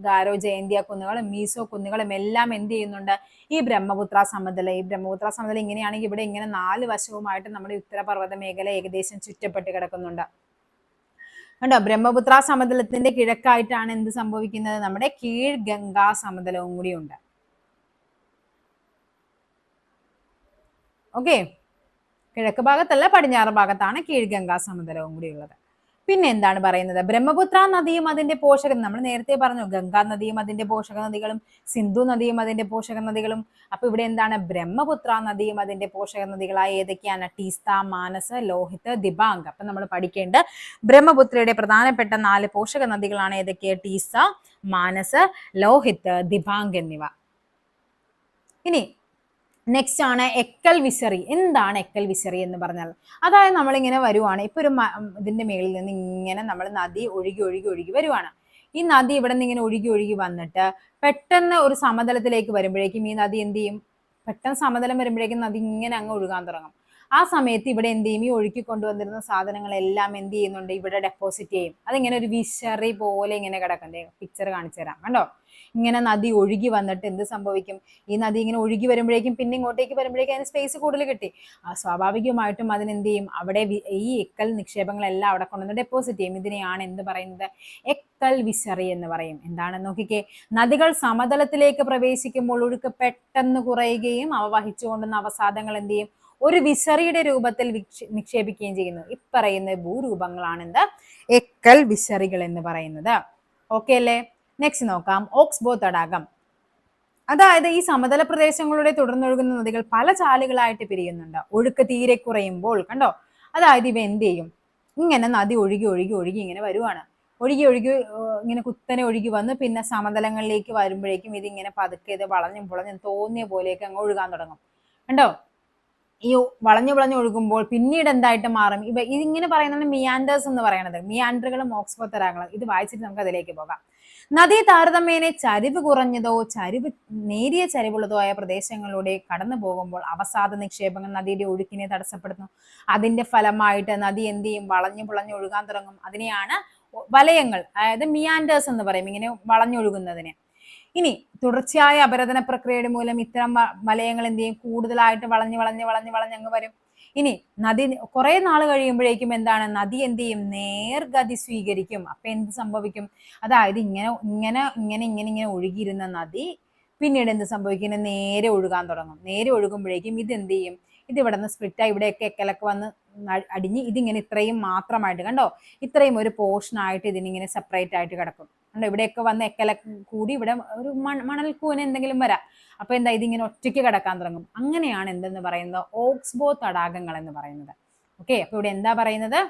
ഗാരോ ജയന്തിയ കുന്നുകളും മീസോ കുന്നുകളും എല്ലാം എന്ത് ചെയ്യുന്നുണ്ട്, ഈ ബ്രഹ്മപുത്ര സമതലം ഇങ്ങനെയാണെങ്കിൽ ഇവിടെ ഇങ്ങനെ 4 വശവുമായിട്ട് നമ്മുടെ ഉത്തരപർവ്വത മേഖല ഏകദേശം ചുറ്റപ്പെട്ട് കിടക്കുന്നുണ്ട്. കണ്ടോ, ബ്രഹ്മപുത്ര സമതലത്തിന്റെ കിഴക്കായിട്ടാണ് എന്ത് സംഭവിക്കുന്നത്, നമ്മുടെ കീഴ് ഗംഗാ സമതലവും കൂടി ഉണ്ട്. ഓക്കെ, കിഴക്ക് ഭാഗത്തല്ല, പടിഞ്ഞാറ് ഭാഗത്താണ് കീഴ് ഗംഗാ സമതലവും കൂടി ഉള്ളത്. പിന്നെ എന്താണ് പറയുന്നത്, ബ്രഹ്മപുത്ര നദിയും അതിന്റെ പോഷക, നമ്മൾ നേരത്തെ പറഞ്ഞു ഗംഗാ നദിയും അതിന്റെ പോഷക നദികളും, സിന്ധു നദിയും അതിന്റെ പോഷക നദികളും. അപ്പൊ ഇവിടെ എന്താണ്, ബ്രഹ്മപുത്ര നദിയും അതിന്റെ പോഷക നദികളായ ഏതൊക്കെയാണ്, ടീസ്ത, മാനസ്, ലോഹിത്, ദിബാംഗ്. അപ്പൊ നമ്മൾ പഠിക്കേണ്ട ബ്രഹ്മപുത്രയുടെ പ്രധാനപ്പെട്ട 4 പോഷക നദികളാണ് ഏതൊക്കെ, ടീസ്ത, മാനസ്, ലോഹിത്, ദിബാംഗ് എന്നിവ. ഇനി നെക്സ്റ്റ് ആണ് എക്കൽ വിസറി. എന്താണ് എക്കൽ വിസറി എന്ന് പറഞ്ഞാൽ, അതായത് നമ്മളിങ്ങനെ വരുവാണ്, ഇപ്പൊ ഒരു ഇതിന്റെ മേളിൽ നിന്ന് ഇങ്ങനെ നമ്മൾ നദി ഒഴുകി ഒഴുകി ഒഴുകി വരുവാണ്. ഈ നദി ഇവിടെ നിന്ന് ഇങ്ങനെ ഒഴുകി ഒഴുകി വന്നിട്ട് പെട്ടെന്ന് ഒരു സമതലത്തിലേക്ക് വരുമ്പോഴേക്കും ഈ നദി എന്ത് ചെയ്യും, പെട്ടെന്ന് സമതലം വരുമ്പോഴേക്കും നദി ഇങ്ങനെ അങ്ങ് ഒഴുകാൻ തുടങ്ങും. ആ സമയത്ത് ഇവിടെ എന്ത് ചെയ്യും, ഈ ഒഴുക്കി കൊണ്ടുവന്നിരുന്ന സാധനങ്ങളെല്ലാം എന്ത് ചെയ്യുന്നുണ്ട്, ഇവിടെ ഡെപ്പോസിറ്റ് ചെയ്യും. അതിങ്ങനെ ഒരു വിശറി പോലെ ഇങ്ങനെ കിടക്കുന്നത്, പിക്ചർ കാണിച്ചു തരാം. കണ്ടോ, ഇങ്ങനെ നദി ഒഴുകി വന്നിട്ട് എന്ത് സംഭവിക്കും, ഈ നദി ഇങ്ങനെ ഒഴുകി വരുമ്പോഴേക്കും പിന്നെ ഇങ്ങോട്ടേക്ക് വരുമ്പോഴേക്കും അതിന് സ്പേസ് കൂടുതൽ കിട്ടി. സ്വാഭാവികമായിട്ടും അതിനെന്ത് ചെയ്യും, അവിടെ ഈ എക്കൽ നിക്ഷേപങ്ങളെല്ലാം അവിടെ കൊണ്ടുവന്ന് ഡെപ്പോസിറ്റ് ചെയ്യും. ഇതിനെയാണ് എന്ത് പറയുന്നത്, എക്കൽ വിസറി എന്ന് പറയും. എന്താണെന്ന് നോക്കിക്കേ, നദികൾ സമതലത്തിലേക്ക് പ്രവേശിക്കുമ്പോൾ ഒഴുക്ക് പെട്ടെന്ന് കുറയുകയും അവ വഹിച്ചുകൊണ്ടുന്ന അവസാദങ്ങൾ എന്ത് ചെയ്യും, ഒരു വിസറിയുടെ രൂപത്തിൽ നിക്ഷേപിക്കുകയും ചെയ്യുന്നു. ഇപ്പറയുന്ന ഭൂരൂപങ്ങളാണ് എന്ത്, എക്കൽ വിസറികൾ എന്ന് പറയുന്നത്. ഓക്കെ അല്ലേ. നെക്സ്റ്റ് നോക്കാം, ഓക്സ്ബോ തടാകം. അതായത് ഈ സമതല പ്രദേശങ്ങളുടെ തുടർന്നൊഴുകുന്ന നദികൾ പല ചാലുകളായിട്ട് പിരിയുന്നുണ്ട്. ഒഴുക്ക് തീരെ കുറയുമ്പോൾ കണ്ടോ, അതായത് ഇവ എന്ത് ചെയ്യും, ഇങ്ങനെ നദി ഒഴുകി ഒഴുകി ഒഴുകി ഇങ്ങനെ വരുവാണ്. ഒഴുകി ഒഴുകി ഇങ്ങനെ കുത്തനെ ഒഴുകി വന്ന് പിന്നെ സമതലങ്ങളിലേക്ക് വരുമ്പോഴേക്കും ഇതിങ്ങനെ പതുക്കെ ഇത് വളഞ്ഞും പുളഞ്ഞും തോന്നിയ പോലെയൊക്കെ അങ്ങ് ഒഴുകാൻ തുടങ്ങും. കണ്ടോ, ഈ വളഞ്ഞു വളഞ്ഞു ഒഴുകുമ്പോൾ പിന്നീട് എന്തായിട്ട് മാറും, ഇതിങ്ങനെ പറയുന്നത് മിയാൻഡേഴ്സ് എന്ന് പറയുന്നത്, മിയാൻഡറുകളും ഓക്സ്ബോ തടാകങ്ങളും. ഇത് വായിച്ചിട്ട് നമുക്ക് അതിലേക്ക് പോകാം. നദി താരതമ്യേന ചരിവ് കുറഞ്ഞതോ നേരിയ ചരിവുള്ളതോ ആയ പ്രദേശങ്ങളിലൂടെ കടന്നു പോകുമ്പോൾ അവസാദ നിക്ഷേപങ്ങൾ നദിയുടെ ഒഴുക്കിനെ തടസ്സപ്പെടുന്നു. അതിന്റെ ഫലമായിട്ട് നദി എന്ത് ചെയ്യും, വളഞ്ഞു പുളഞ്ഞു ഒഴുകാൻ തുടങ്ങും. അതിനെയാണ് വലയങ്ങൾ, അതായത് മിയാൻഡേഴ്സ് എന്ന് പറയും, ഇങ്ങനെ വളഞ്ഞൊഴുകുന്നതിന്. ഇനി തുടർച്ചയായ അപരദന പ്രക്രിയയുടെ മൂലം ഇത്തരം വലയങ്ങൾ എന്ത് ചെയ്യും, കൂടുതലായിട്ട് വളഞ്ഞ് വളഞ്ഞ് വളഞ്ഞ് വളഞ്ഞങ്ങ് വരും. ഇനി നദി കുറെ നാൾ കഴിയുമ്പോഴേക്കും എന്താണ്, നദി എന്ത് ചെയ്യും, നേർഗതി സ്വീകരിക്കും. അപ്പൊ എന്ത് സംഭവിക്കും, അതായത് ഇങ്ങനെ ഇങ്ങനെ ഇങ്ങനെ ഇങ്ങനെ ഇങ്ങനെ ഒഴുകിയിരുന്ന നദി പിന്നീട് എന്ത് സംഭവിക്കും, നേരെ ഒഴുകാൻ തുടങ്ങും. നേരെ ഒഴുകുമ്പോഴേക്കും ഇത് എന്ത് ചെയ്യും, ഇത് ഇവിടെ നിന്ന് സ്പ്ലിറ്റായി ഇവിടെയൊക്കെ എക്കലൊക്കെ വന്ന് അടിഞ്ഞ് ഇതിങ്ങനെ ഇത്രയും മാത്രമായിട്ട്, കണ്ടോ, ഇത്രയും ഒരു പോർഷനായിട്ട് ഇതിനിങ്ങനെ സെപ്പറേറ്റ് ആയിട്ട് കിടക്കും. കണ്ടോ, ഇവിടെയൊക്കെ വന്ന് എക്കലൊക്കെ കൂടി ഇവിടെ ഒരു മണൽക്കൂന എന്തെങ്കിലും വരാം. അപ്പൊ എന്താ, ഇതിങ്ങനെ ഒറ്റയ്ക്ക് കിടക്കാൻ തുടങ്ങും. അങ്ങനെയാണ് എന്തെന്ന് പറയുന്നത്, ഓക്സ്ബോ തടാകങ്ങൾ എന്ന് പറയുന്നത്. ഓക്കെ, അപ്പൊ ഇവിടെ എന്താ പറയുന്നത്,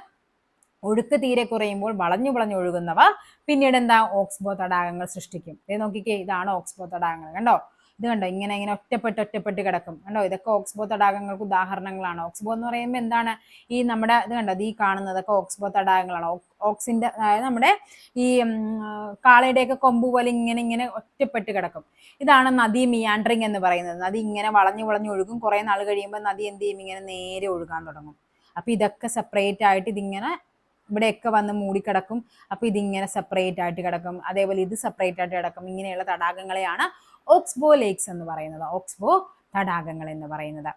ഒഴുക്ക് തീരെ കുറയുമ്പോൾ വളഞ്ഞു വളഞ്ഞു ഒഴുകുന്നവ പിന്നീട് എന്താ, ഓക്സ്ബോ തടാകങ്ങൾ സൃഷ്ടിക്കും. ഇത് നോക്കിക്കേ, ഇതാണ് ഓക്സ്ബോ തടാകങ്ങൾ. കണ്ടോ, ഇത് കണ്ടോ, ഇങ്ങനെ ഇങ്ങനെ ഒറ്റപ്പെട്ട് കിടക്കും. കണ്ടോ, ഇതൊക്കെ ഓക്സ്ബോ തടാകങ്ങൾക്ക് ഉദാഹരണങ്ങളാണ്. ഓക്സ്ബോ എന്ന് പറയുമ്പോൾ എന്താണ്, ഈ നമ്മുടെ ഇത് കണ്ടോ, ഈ കാണുന്നതൊക്കെ ഓക്സ്ബോ തടാകങ്ങളാണ്. ഓക്സിന്റെ, അതായത് നമ്മുടെ ഈ കാളയുടെയൊക്കെ കൊമ്പ് പോലെ ഇങ്ങനെ ഇങ്ങനെ ഒറ്റപ്പെട്ട് കിടക്കും. ഇതാണ് നദി മിയാൻഡറിങ് എന്ന് പറയുന്നത്. നദി ഇങ്ങനെ വളഞ്ഞു വളഞ്ഞു ഒഴുകും. കുറെ നാൾ കഴിയുമ്പോൾ നദി എന്ത് ചെയ്യും, ഇങ്ങനെ നേരെ ഒഴുകാൻ തുടങ്ങും. അപ്പൊ ഇതൊക്കെ സെപ്പറേറ്റ് ആയിട്ട് ഇതിങ്ങനെ ഇവിടെയൊക്കെ വന്ന് മൂടിക്കിടക്കും. അപ്പൊ ഇതിങ്ങനെ സെപ്പറേറ്റ് ആയിട്ട് കിടക്കും. അതേപോലെ ഇത് സെപ്പറേറ്റ് ആയിട്ട് കിടക്കും. ഇങ്ങനെയുള്ള തടാകങ്ങളെയാണ് ഓക്സ്ബോ ലേക്സ് എന്ന് പറയുന്നത്, ഓക്സ്ബോ തടാകങ്ങൾ എന്ന് പറയുന്നത്.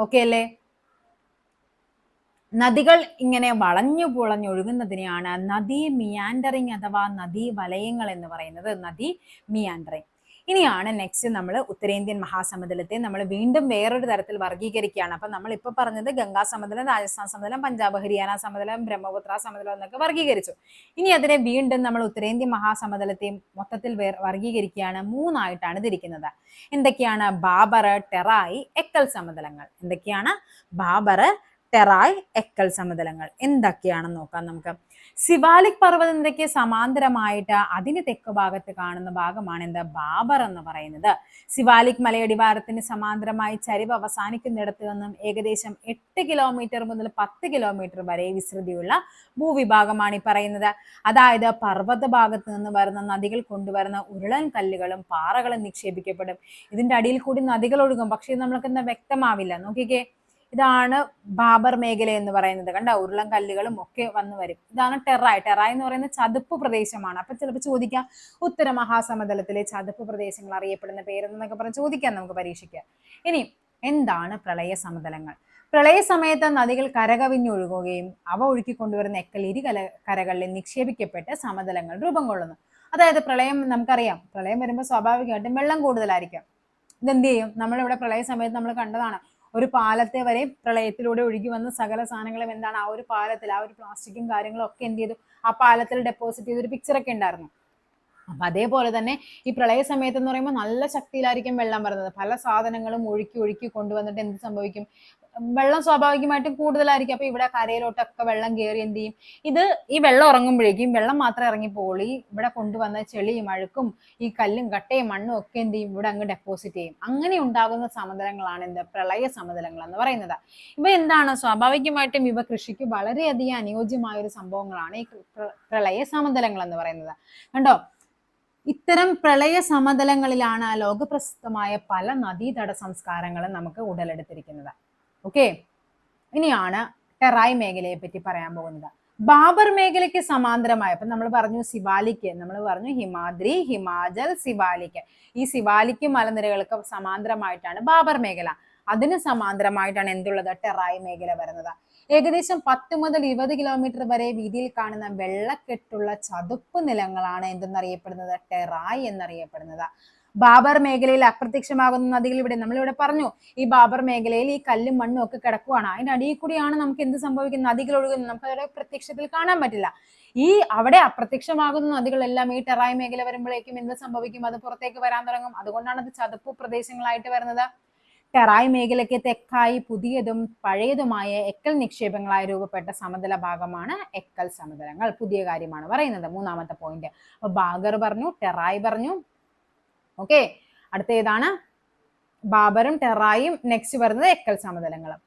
ഓക്കെ അല്ലേ. നദികൾ ഇങ്ങനെ വളഞ്ഞു പുളഞ്ഞൊഴുകുന്നതിനെയാണ് നദി മിയാൻഡറിങ് അഥവാ നദീ വലയങ്ങൾ എന്ന് പറയുന്നത്, നദി മിയാൻഡറിങ്. ഇനിയാണ് നെക്സ്റ്റ് നമ്മൾ ഉത്തരേന്ത്യൻ മഹാസമുദ്രത്തെ നമ്മൾ വീണ്ടും വേറൊരു തരത്തിൽ വർഗീകരിക്കുകയാണ്. അപ്പൊ നമ്മൾ ഇപ്പൊ പറഞ്ഞത് ഗംഗാ സമതലം, രാജസ്ഥാൻ സമതലം, പഞ്ചാബ് ഹരിയാന സമതലം, ബ്രഹ്മപുത്ര സമതലം എന്നൊക്കെ വർഗീകരിച്ചു. ഇനി അതിനെ വീണ്ടും നമ്മൾ ഉത്തരേന്ത്യൻ മഹാസമുദ്രത്തെ മൊത്തത്തിൽ വർഗീകരിക്കുകയാണ്. 3 ആയിട്ടാണ് തിരിക്കുന്നത്. എന്തൊക്കെയാണ്, ബാബർ, ടെറായി, എക്കൽ സമതലങ്ങൾ. എന്തൊക്കെയാണ്, ബാബർ, ടെറായ്, എക്കൽ സമതലങ്ങൾ. എന്തൊക്കെയാണെന്ന് നോക്കാം നമുക്ക്. സിവാലിക് പർവ്വതനിരയ്ക്ക് സമാന്തരമായിട്ട് അതിന് തെക്ക് ഭാഗത്ത് കാണുന്ന ഭാഗമാണ് എന്താ, ബാബർ എന്ന് പറയുന്നത്. സിവാലിക് മലയടിവാരത്തിന് സമാന്തരമായി ചരിവ് അവസാനിക്കുന്നിടത്ത് നിന്നും ഏകദേശം 8 കിലോമീറ്റർ മുതൽ 10 കിലോമീറ്റർ വരെ വിസ്തൃതിയുള്ള ഭൂവിഭാഗമാണ് ഈ പറയുന്നത്. അതായത് പർവ്വത ഭാഗത്ത് നിന്ന് വരുന്ന നദികൾ കൊണ്ടുവരുന്ന ഉരുളൻ കല്ലുകളും പാറകളും നിക്ഷേപിക്കപ്പെടും. ഇതിന്റെ അടിയിൽ കൂടി നദികൾ ഒഴുകും, പക്ഷെ നമ്മൾക്ക് എന്താ വ്യക്തമാവില്ല. നോക്കിക്കേ, ഇതാണ് ബാബർ മേഖല എന്ന് പറയുന്നത്. കണ്ട ഉരുളൻ കല്ലുകളും ഒക്കെ വന്നു വരും. ഇതാണ് ടെറായ്. ടെറായ് എന്ന് പറയുന്നത് ചതുപ്പ് പ്രദേശമാണ്. അപ്പൊ ചിലപ്പോൾ ചോദിക്കാം ഉത്തര മഹാസമതലത്തിലെ ചതുപ്പ് പ്രദേശങ്ങൾ അറിയപ്പെടുന്ന പേരെന്നൊക്കെ പറഞ്ഞ് ചോദിക്കാം നമുക്ക് പരീക്ഷയ്ക്ക്. ഇനി എന്താണ് പ്രളയ സമതലങ്ങൾ? പ്രളയ സമയത്ത് നദികൾ കരകവിഞ്ഞൊഴുകുകയും അവ ഒഴുക്കിക്കൊണ്ടുവരുന്ന എക്കൽ കരകളിൽ നിക്ഷേപിക്കപ്പെട്ട് സമതലങ്ങൾ രൂപം കൊള്ളുന്നു. അതായത് പ്രളയം നമുക്കറിയാം, പ്രളയം വരുമ്പോൾ സ്വാഭാവികമായിട്ടും വെള്ളം കൂടുതലായിരിക്കും. ഇതെന്ത് ചെയ്യും? നമ്മളിവിടെ പ്രളയ സമയത്ത് നമ്മൾ കണ്ടതാണ്, ഒരു പാലത്തെ വരെ പ്രളയത്തിലൂടെ ഒഴുകി വന്ന സകല സാധനങ്ങളും എന്താണ് ആ ഒരു പാലത്തിൽ, ആ ഒരു പ്ലാസ്റ്റിക്കും കാര്യങ്ങളും ഒക്കെ എന്ത് ചെയ്തു, ആ പാലത്തിൽ ഡെപ്പോസിറ്റ് ചെയ്തൊരു പിക്ചറൊക്കെ ഉണ്ടായിരുന്നു. അപ്പൊ അതേപോലെ തന്നെ ഈ പ്രളയ സമയത്ത് എന്ന് പറയുമ്പോൾ നല്ല ശക്തിയിലായിരിക്കും വെള്ളം വരുന്നത്. പല സാധനങ്ങളും ഒഴുക്കി ഒഴുക്കി കൊണ്ടുവന്നിട്ട് എന്ത് സംഭവിക്കും? വെള്ളം സ്വാഭാവികമായിട്ടും കൂടുതലായിരിക്കും. അപ്പൊ ഇവിടെ കരയിലോട്ടൊക്കെ വെള്ളം കയറി എന്ത് ചെയ്യും? ഈ വെള്ളം ഇറങ്ങുമ്പോഴേക്കും വെള്ളം മാത്രമേ ഇറങ്ങിപ്പോളൂ, ഈ ഇവിടെ കൊണ്ടുവന്ന ചെളിയും അഴുക്കും ഈ കല്ലും കട്ടയും മണ്ണും ഒക്കെ എന്ത് ചെയ്യും? ഇവിടെ അങ്ങ് ഡെപ്പോസിറ്റ് ചെയ്യും. അങ്ങനെ ഉണ്ടാകുന്ന സമതലങ്ങളാണ് എന്ത്? പ്രളയ സമതലങ്ങൾ എന്ന് പറയുന്നത്. ഇവ എന്താണ്? സ്വാഭാവികമായിട്ടും ഇവ കൃഷിക്ക് വളരെയധികം അനുയോജ്യമായ ഒരു സംഭവങ്ങളാണ് ഈ പ്രളയ സമതലങ്ങൾ എന്ന് പറയുന്നത്. കണ്ടോ, ഇത്തരം പ്രളയ സമതലങ്ങളിലാണ് ലോകപ്രസിദ്ധമായ പല നദീതട സംസ്കാരങ്ങളും നമുക്ക് ഉടലെടുത്തിരിക്കുന്നത്. ഓക്കെ, ഇനിയാണ് ടെറായ് മേഖലയെ പറ്റി പറയാൻ പോകുന്നത്. ബാബർ മേഖലയ്ക്ക് സമാന്തരമായ, ഇപ്പൊ നമ്മൾ പറഞ്ഞു സിവാലിക്ക്, നമ്മൾ പറഞ്ഞു ഹിമാദ്രി, ഹിമാചൽ, സിവാലിക്ക്. ഈ സിവാലിക്ക് മലനിരകൾക്ക് സമാന്തരമായിട്ടാണ് ബാബർ മേഖല. അതിന് സമാന്തരമായിട്ടാണ് എന്തുള്ളത്? ടെറായ് മേഖല വരുന്നത്. ഏകദേശം 10 മുതൽ 20 കിലോമീറ്റർ വരെ വീതിയിൽ കാണുന്ന വെള്ളക്കെട്ടുള്ള ചതുപ്പ് നിലങ്ങളാണ് എന്തെന്നറിയപ്പെടുന്നത്? ടെറായ് എന്നറിയപ്പെടുന്നത്. ബാബർ മേഖലയിൽ അപ്രത്യക്ഷമാകുന്ന നദികൾ ഇവിടെ നമ്മളിവിടെ പറഞ്ഞു, ഈ ബാബർ മേഖലയിൽ ഈ കല്ലും മണ്ണും ഒക്കെ കിടക്കുവാണ്. അതിന്റെ അടിയിൽ കൂടിയാണ് നമുക്ക് എന്ത് സംഭവിക്കുന്നത്? നദികൾ ഒഴുകുന്നത്. നമുക്ക് അവിടെ പ്രത്യക്ഷത്തിൽ കാണാൻ പറ്റില്ല. ഈ അവിടെ അപ്രത്യക്ഷമാകുന്ന നദികളെല്ലാം ഈ ടെറായ് മേഖല വരുമ്പോഴേക്കും എന്ത് സംഭവിക്കും? അത് പുറത്തേക്ക് വരാൻ തുടങ്ങും. അതുകൊണ്ടാണ് അത് ചതുപ്പ് പ്രദേശങ്ങളായിട്ട് വരുന്നത്. ടെറായ് മേഖലയ്ക്ക് തെക്കായി പുതിയതും പഴയതുമായ എക്കൽ നിക്ഷേപങ്ങളായി രൂപപ്പെട്ട സമതല ഭാഗമാണ് എക്കൽ സമതലങ്ങൾ. പുതിയ കാര്യമാണ് പറയുന്നത്. മൂന്നാമത്തെ പോയിന്റ്. അപ്പൊ ബാഗർ പറഞ്ഞു, ടെറായ് പറഞ്ഞു. ഓക്കെ, അടുത്ത ഏതാണ്? ബാബറും ടെറായും. നെക്സ്റ്റ് വരുന്നത് എക്കൽ സമതലങ്ങളും.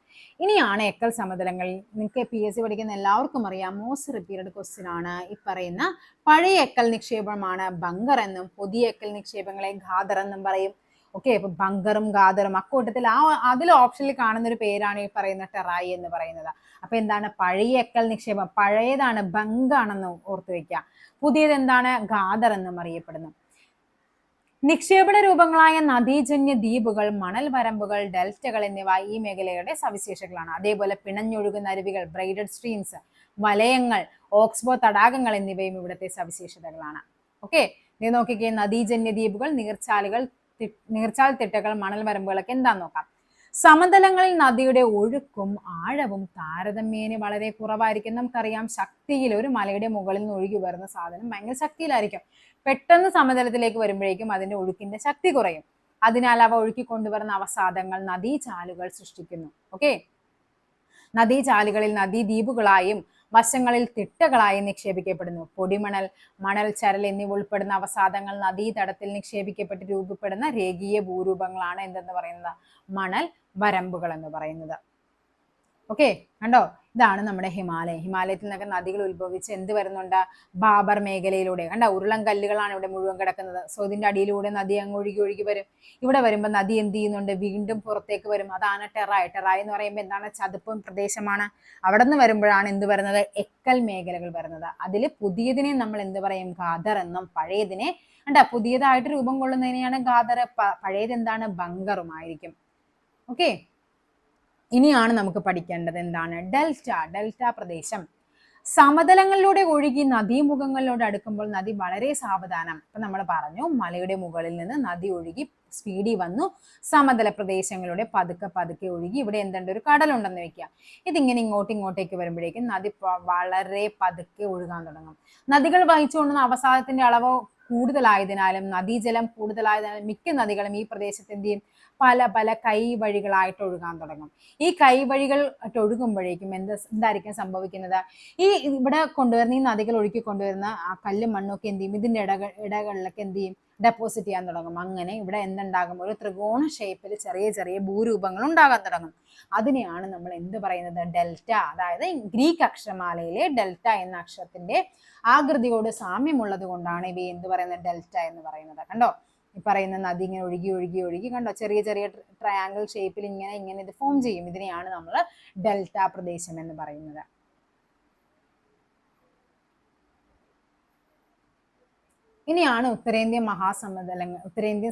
ഇനിയാണ് എക്കൽ സമതലങ്ങൾ. നിങ്ങൾക്ക് PSC പഠിക്കുന്ന എല്ലാവർക്കും അറിയാം, മോസ്റ്റ് റിപ്പീറ്റഡ് ക്വസ്റ്റ്യൻ ആണ്. ഈ പറയുന്ന പഴയ എക്കൽ നിക്ഷേപമാണ് ബങ്കർ എന്നും പുതിയ എക്കൽ നിക്ഷേപങ്ങളെ ഖാദർ എന്നും പറയും. ഓക്കെ, അപ്പൊ ബങ്കറും ഖാദറും അക്കൂട്ടത്തിൽ അതിൽ ഓപ്ഷനിൽ കാണുന്ന ഒരു പേരാണ് ഈ പറയുന്ന ടെറായ് എന്ന് പറയുന്നത്. അപ്പൊ എന്താണ്? പഴയ എക്കൽ നിക്ഷേപം, പഴയതാണ് ബങ്കാണെന്ന് ഓർത്തു വെക്കുക. പുതിയത് എന്താണ്? ഖാദർ എന്നും അറിയപ്പെടുന്നു. നിക്ഷേപണ രൂപങ്ങളായ നദീജന്യ ദ്വീപുകൾ, മണൽ വരമ്പുകൾ, ഡെൽറ്റകൾ എന്നിവ ഈ മേഖലയുടെ സവിശേഷതകളാണ്. അതേപോലെ പിണഞ്ഞൊഴുകുന്ന അരുവികൾ, ബ്രൈഡഡ് സ്ട്രീംസ്, വലയങ്ങൾ, ഓക്സ്ബോ തടാകങ്ങൾ എന്നിവയും ഇവിടുത്തെ സവിശേഷതകളാണ്. ഓക്കെ, ഇത് നോക്കിക്കേ. നദീജന്യ ദ്വീപുകൾ, നീർച്ചാൽ തിട്ടകൾ, മണൽ വരമ്പുകളൊക്കെ എന്താന്ന് നോക്കാം. സമതലങ്ങളിൽ നദിയുടെ ഒഴുക്കും ആഴവും താരതമ്യേന വളരെ കുറവായിരിക്കും. നമുക്കറിയാം, ശക്തിയിൽ ഒരു മലയുടെ മുകളിൽ നിന്ന് ഒഴുകി വരുന്ന സാധനം ഭയങ്കര ശക്തിയിലായിരിക്കും. പെട്ടെന്ന് സമതലത്തിലേക്ക് വരുമ്പോഴേക്കും അതിന്റെ ഒഴുക്കിന്റെ ശക്തി കുറയും. അതിനാൽ അവ ഒഴുക്കി കൊണ്ടുവരുന്ന അവസാദങ്ങൾ നദീചാലുകൾ സൃഷ്ടിക്കുന്നു. ഓക്കെ, നദീചാലുകളിൽ നദീദ്വീപുകളായും വശങ്ങളിൽ തിട്ടകളായും നിക്ഷേപിക്കപ്പെടുന്നു. പൊടിമണൽ, മണൽ, ചരൽ എന്നിവ ഉൾപ്പെടുന്ന അവസാദങ്ങൾ നദീതടത്തിൽ നിക്ഷേപിക്കപ്പെട്ട് രൂപപ്പെടുന്ന രേഖീയ ഭൂരൂപങ്ങളാണ് എന്തെന്ന് പറയുന്നത്? മണൽ വരമ്പുകൾ എന്ന് പറയുന്നത്. ഓക്കെ, കണ്ടോ, ഇതാണ് നമ്മുടെ ഹിമാലയം. ഹിമാലയത്തിൽ നിന്നൊക്കെ നദികൾ ഉത്ഭവിച്ച് എന്ത് വരുന്നുണ്ട്? ബാബർ മേഖലയിലൂടെ. കണ്ട ഉരുളൻ കല്ലുകളാണ് ഇവിടെ മുഴുവൻ കിടക്കുന്നത്. സോ ഇതിന്റെ അടിയിലൂടെ നദി അങ്ങ് ഒഴുകി ഒഴുകി വരും. ഇവിടെ വരുമ്പോൾ നദി എന്ത് ചെയ്യുന്നുണ്ട്? വീണ്ടും പുറത്തേക്ക് വരും. അതാണ് ടെറായ്. ടെറായ് എന്ന് പറയുമ്പോൾ എന്താണ്? ചതുപ്പ് പ്രദേശമാണ്. അവിടെ നിന്ന് വരുമ്പോഴാണ് എന്ത് വരുന്നത്? എക്കൽ മേഖലകൾ വരുന്നത്. അതിൽ പുതിയതിനെ നമ്മൾ എന്ത് പറയും? ഖാദർ എന്നും പഴയതിനെ പുതിയതായിട്ട് രൂപം കൊള്ളുന്നതിനെയാണ് ഖാദർ. പഴയത് എന്താണ്? ബങ്കറുമായിരിക്കും. ഓക്കെ, ഇനിയാണ് നമുക്ക് പഠിക്കേണ്ടത് എന്താണ്? ഡെൽറ്റ പ്രദേശം. സമതലങ്ങളിലൂടെ ഒഴുകി നദീമുഖങ്ങളിലൂടെ അടുക്കുമ്പോൾ നദി വളരെ സാവധാനം. ഇപ്പൊ നമ്മൾ പറഞ്ഞു, മലയുടെ മുകളിൽ നിന്ന് നദി ഒഴുകി സ്പീഡിൽ വന്നു സമതല പ്രദേശങ്ങളിലൂടെ പതുക്കെ പതുക്കെ ഒഴുകി ഇവിടെ എന്തുണ്ട്? ഒരു കടലുണ്ടെന്ന് വെക്കുക. ഇതിങ്ങനെ ഇങ്ങോട്ടേക്ക് വരുമ്പോഴേക്കും നദി വളരെ പതുക്കെ ഒഴുകാൻ തുടങ്ങും. നദികൾ വഹിച്ചുകൊണ്ടുന്ന അവസാദത്തിന്റെ അളവ് കൂടുതലായതിനാലും നദീജലം കൂടുതലായതിനാലും മിക്ക നദികളും ഈ പ്രദേശത്ത് എന്ത് ചെയ്യും? പല പല കൈവഴികളായിട്ട് ഒഴുകാൻ തുടങ്ങും. ഈ കൈവഴികൾ ഒഴുകുമ്പോഴേക്കും എന്തായിരിക്കും സംഭവിക്കുന്നത്? ഇവിടെ കൊണ്ടുവരുന്ന ഈ നദികൾ ഒഴുക്കി കൊണ്ടുവരുന്ന ആ കല്ലും മണ്ണൊക്കെ എന്ത് ചെയ്യും? ഇതിന്റെ ഇടകളിലൊക്കെ എന്ത് ചെയ്യും? ഡെപ്പോസിറ്റ് ചെയ്യാൻ തുടങ്ങും. അങ്ങനെ ഇവിടെ എന്തുണ്ടാകും? ഒരു ത്രികോണ ഷേപ്പിൽ ചെറിയ ചെറിയ ഭൂരൂപങ്ങൾ ഉണ്ടാകാൻ തുടങ്ങും. അതിനെയാണ് നമ്മൾ എന്ത് പറയുന്നത്? ഡെൽറ്റ. അതായത് ഗ്രീക്ക് അക്ഷരമാലയിലെ ഡെൽറ്റ എന്ന അക്ഷരത്തിന്റെ ആകൃതിയോട് സാമ്യമുള്ളത് കൊണ്ടാണ് ഇവയെ എന്ത് പറയുന്നത്? ഡെൽറ്റ എന്ന് പറയുന്നത്. കണ്ടോ, ഈ പറയുന്ന നദി ഇങ്ങനെ ഒഴുകി ഒഴുകി ഒഴുകി കണ്ടോ, ചെറിയ ചെറിയ ട്രയാങ്കിൾ ഷേപ്പിൽ ഇങ്ങനെ ഇത് ഫോം ചെയ്യും. ഇതിനെയാണ് നമ്മൾ ഡെൽറ്റ പ്രദേശം എന്ന് പറയുന്നത്. ഇനിയാണ് ഉത്തരേന്ത്യൻ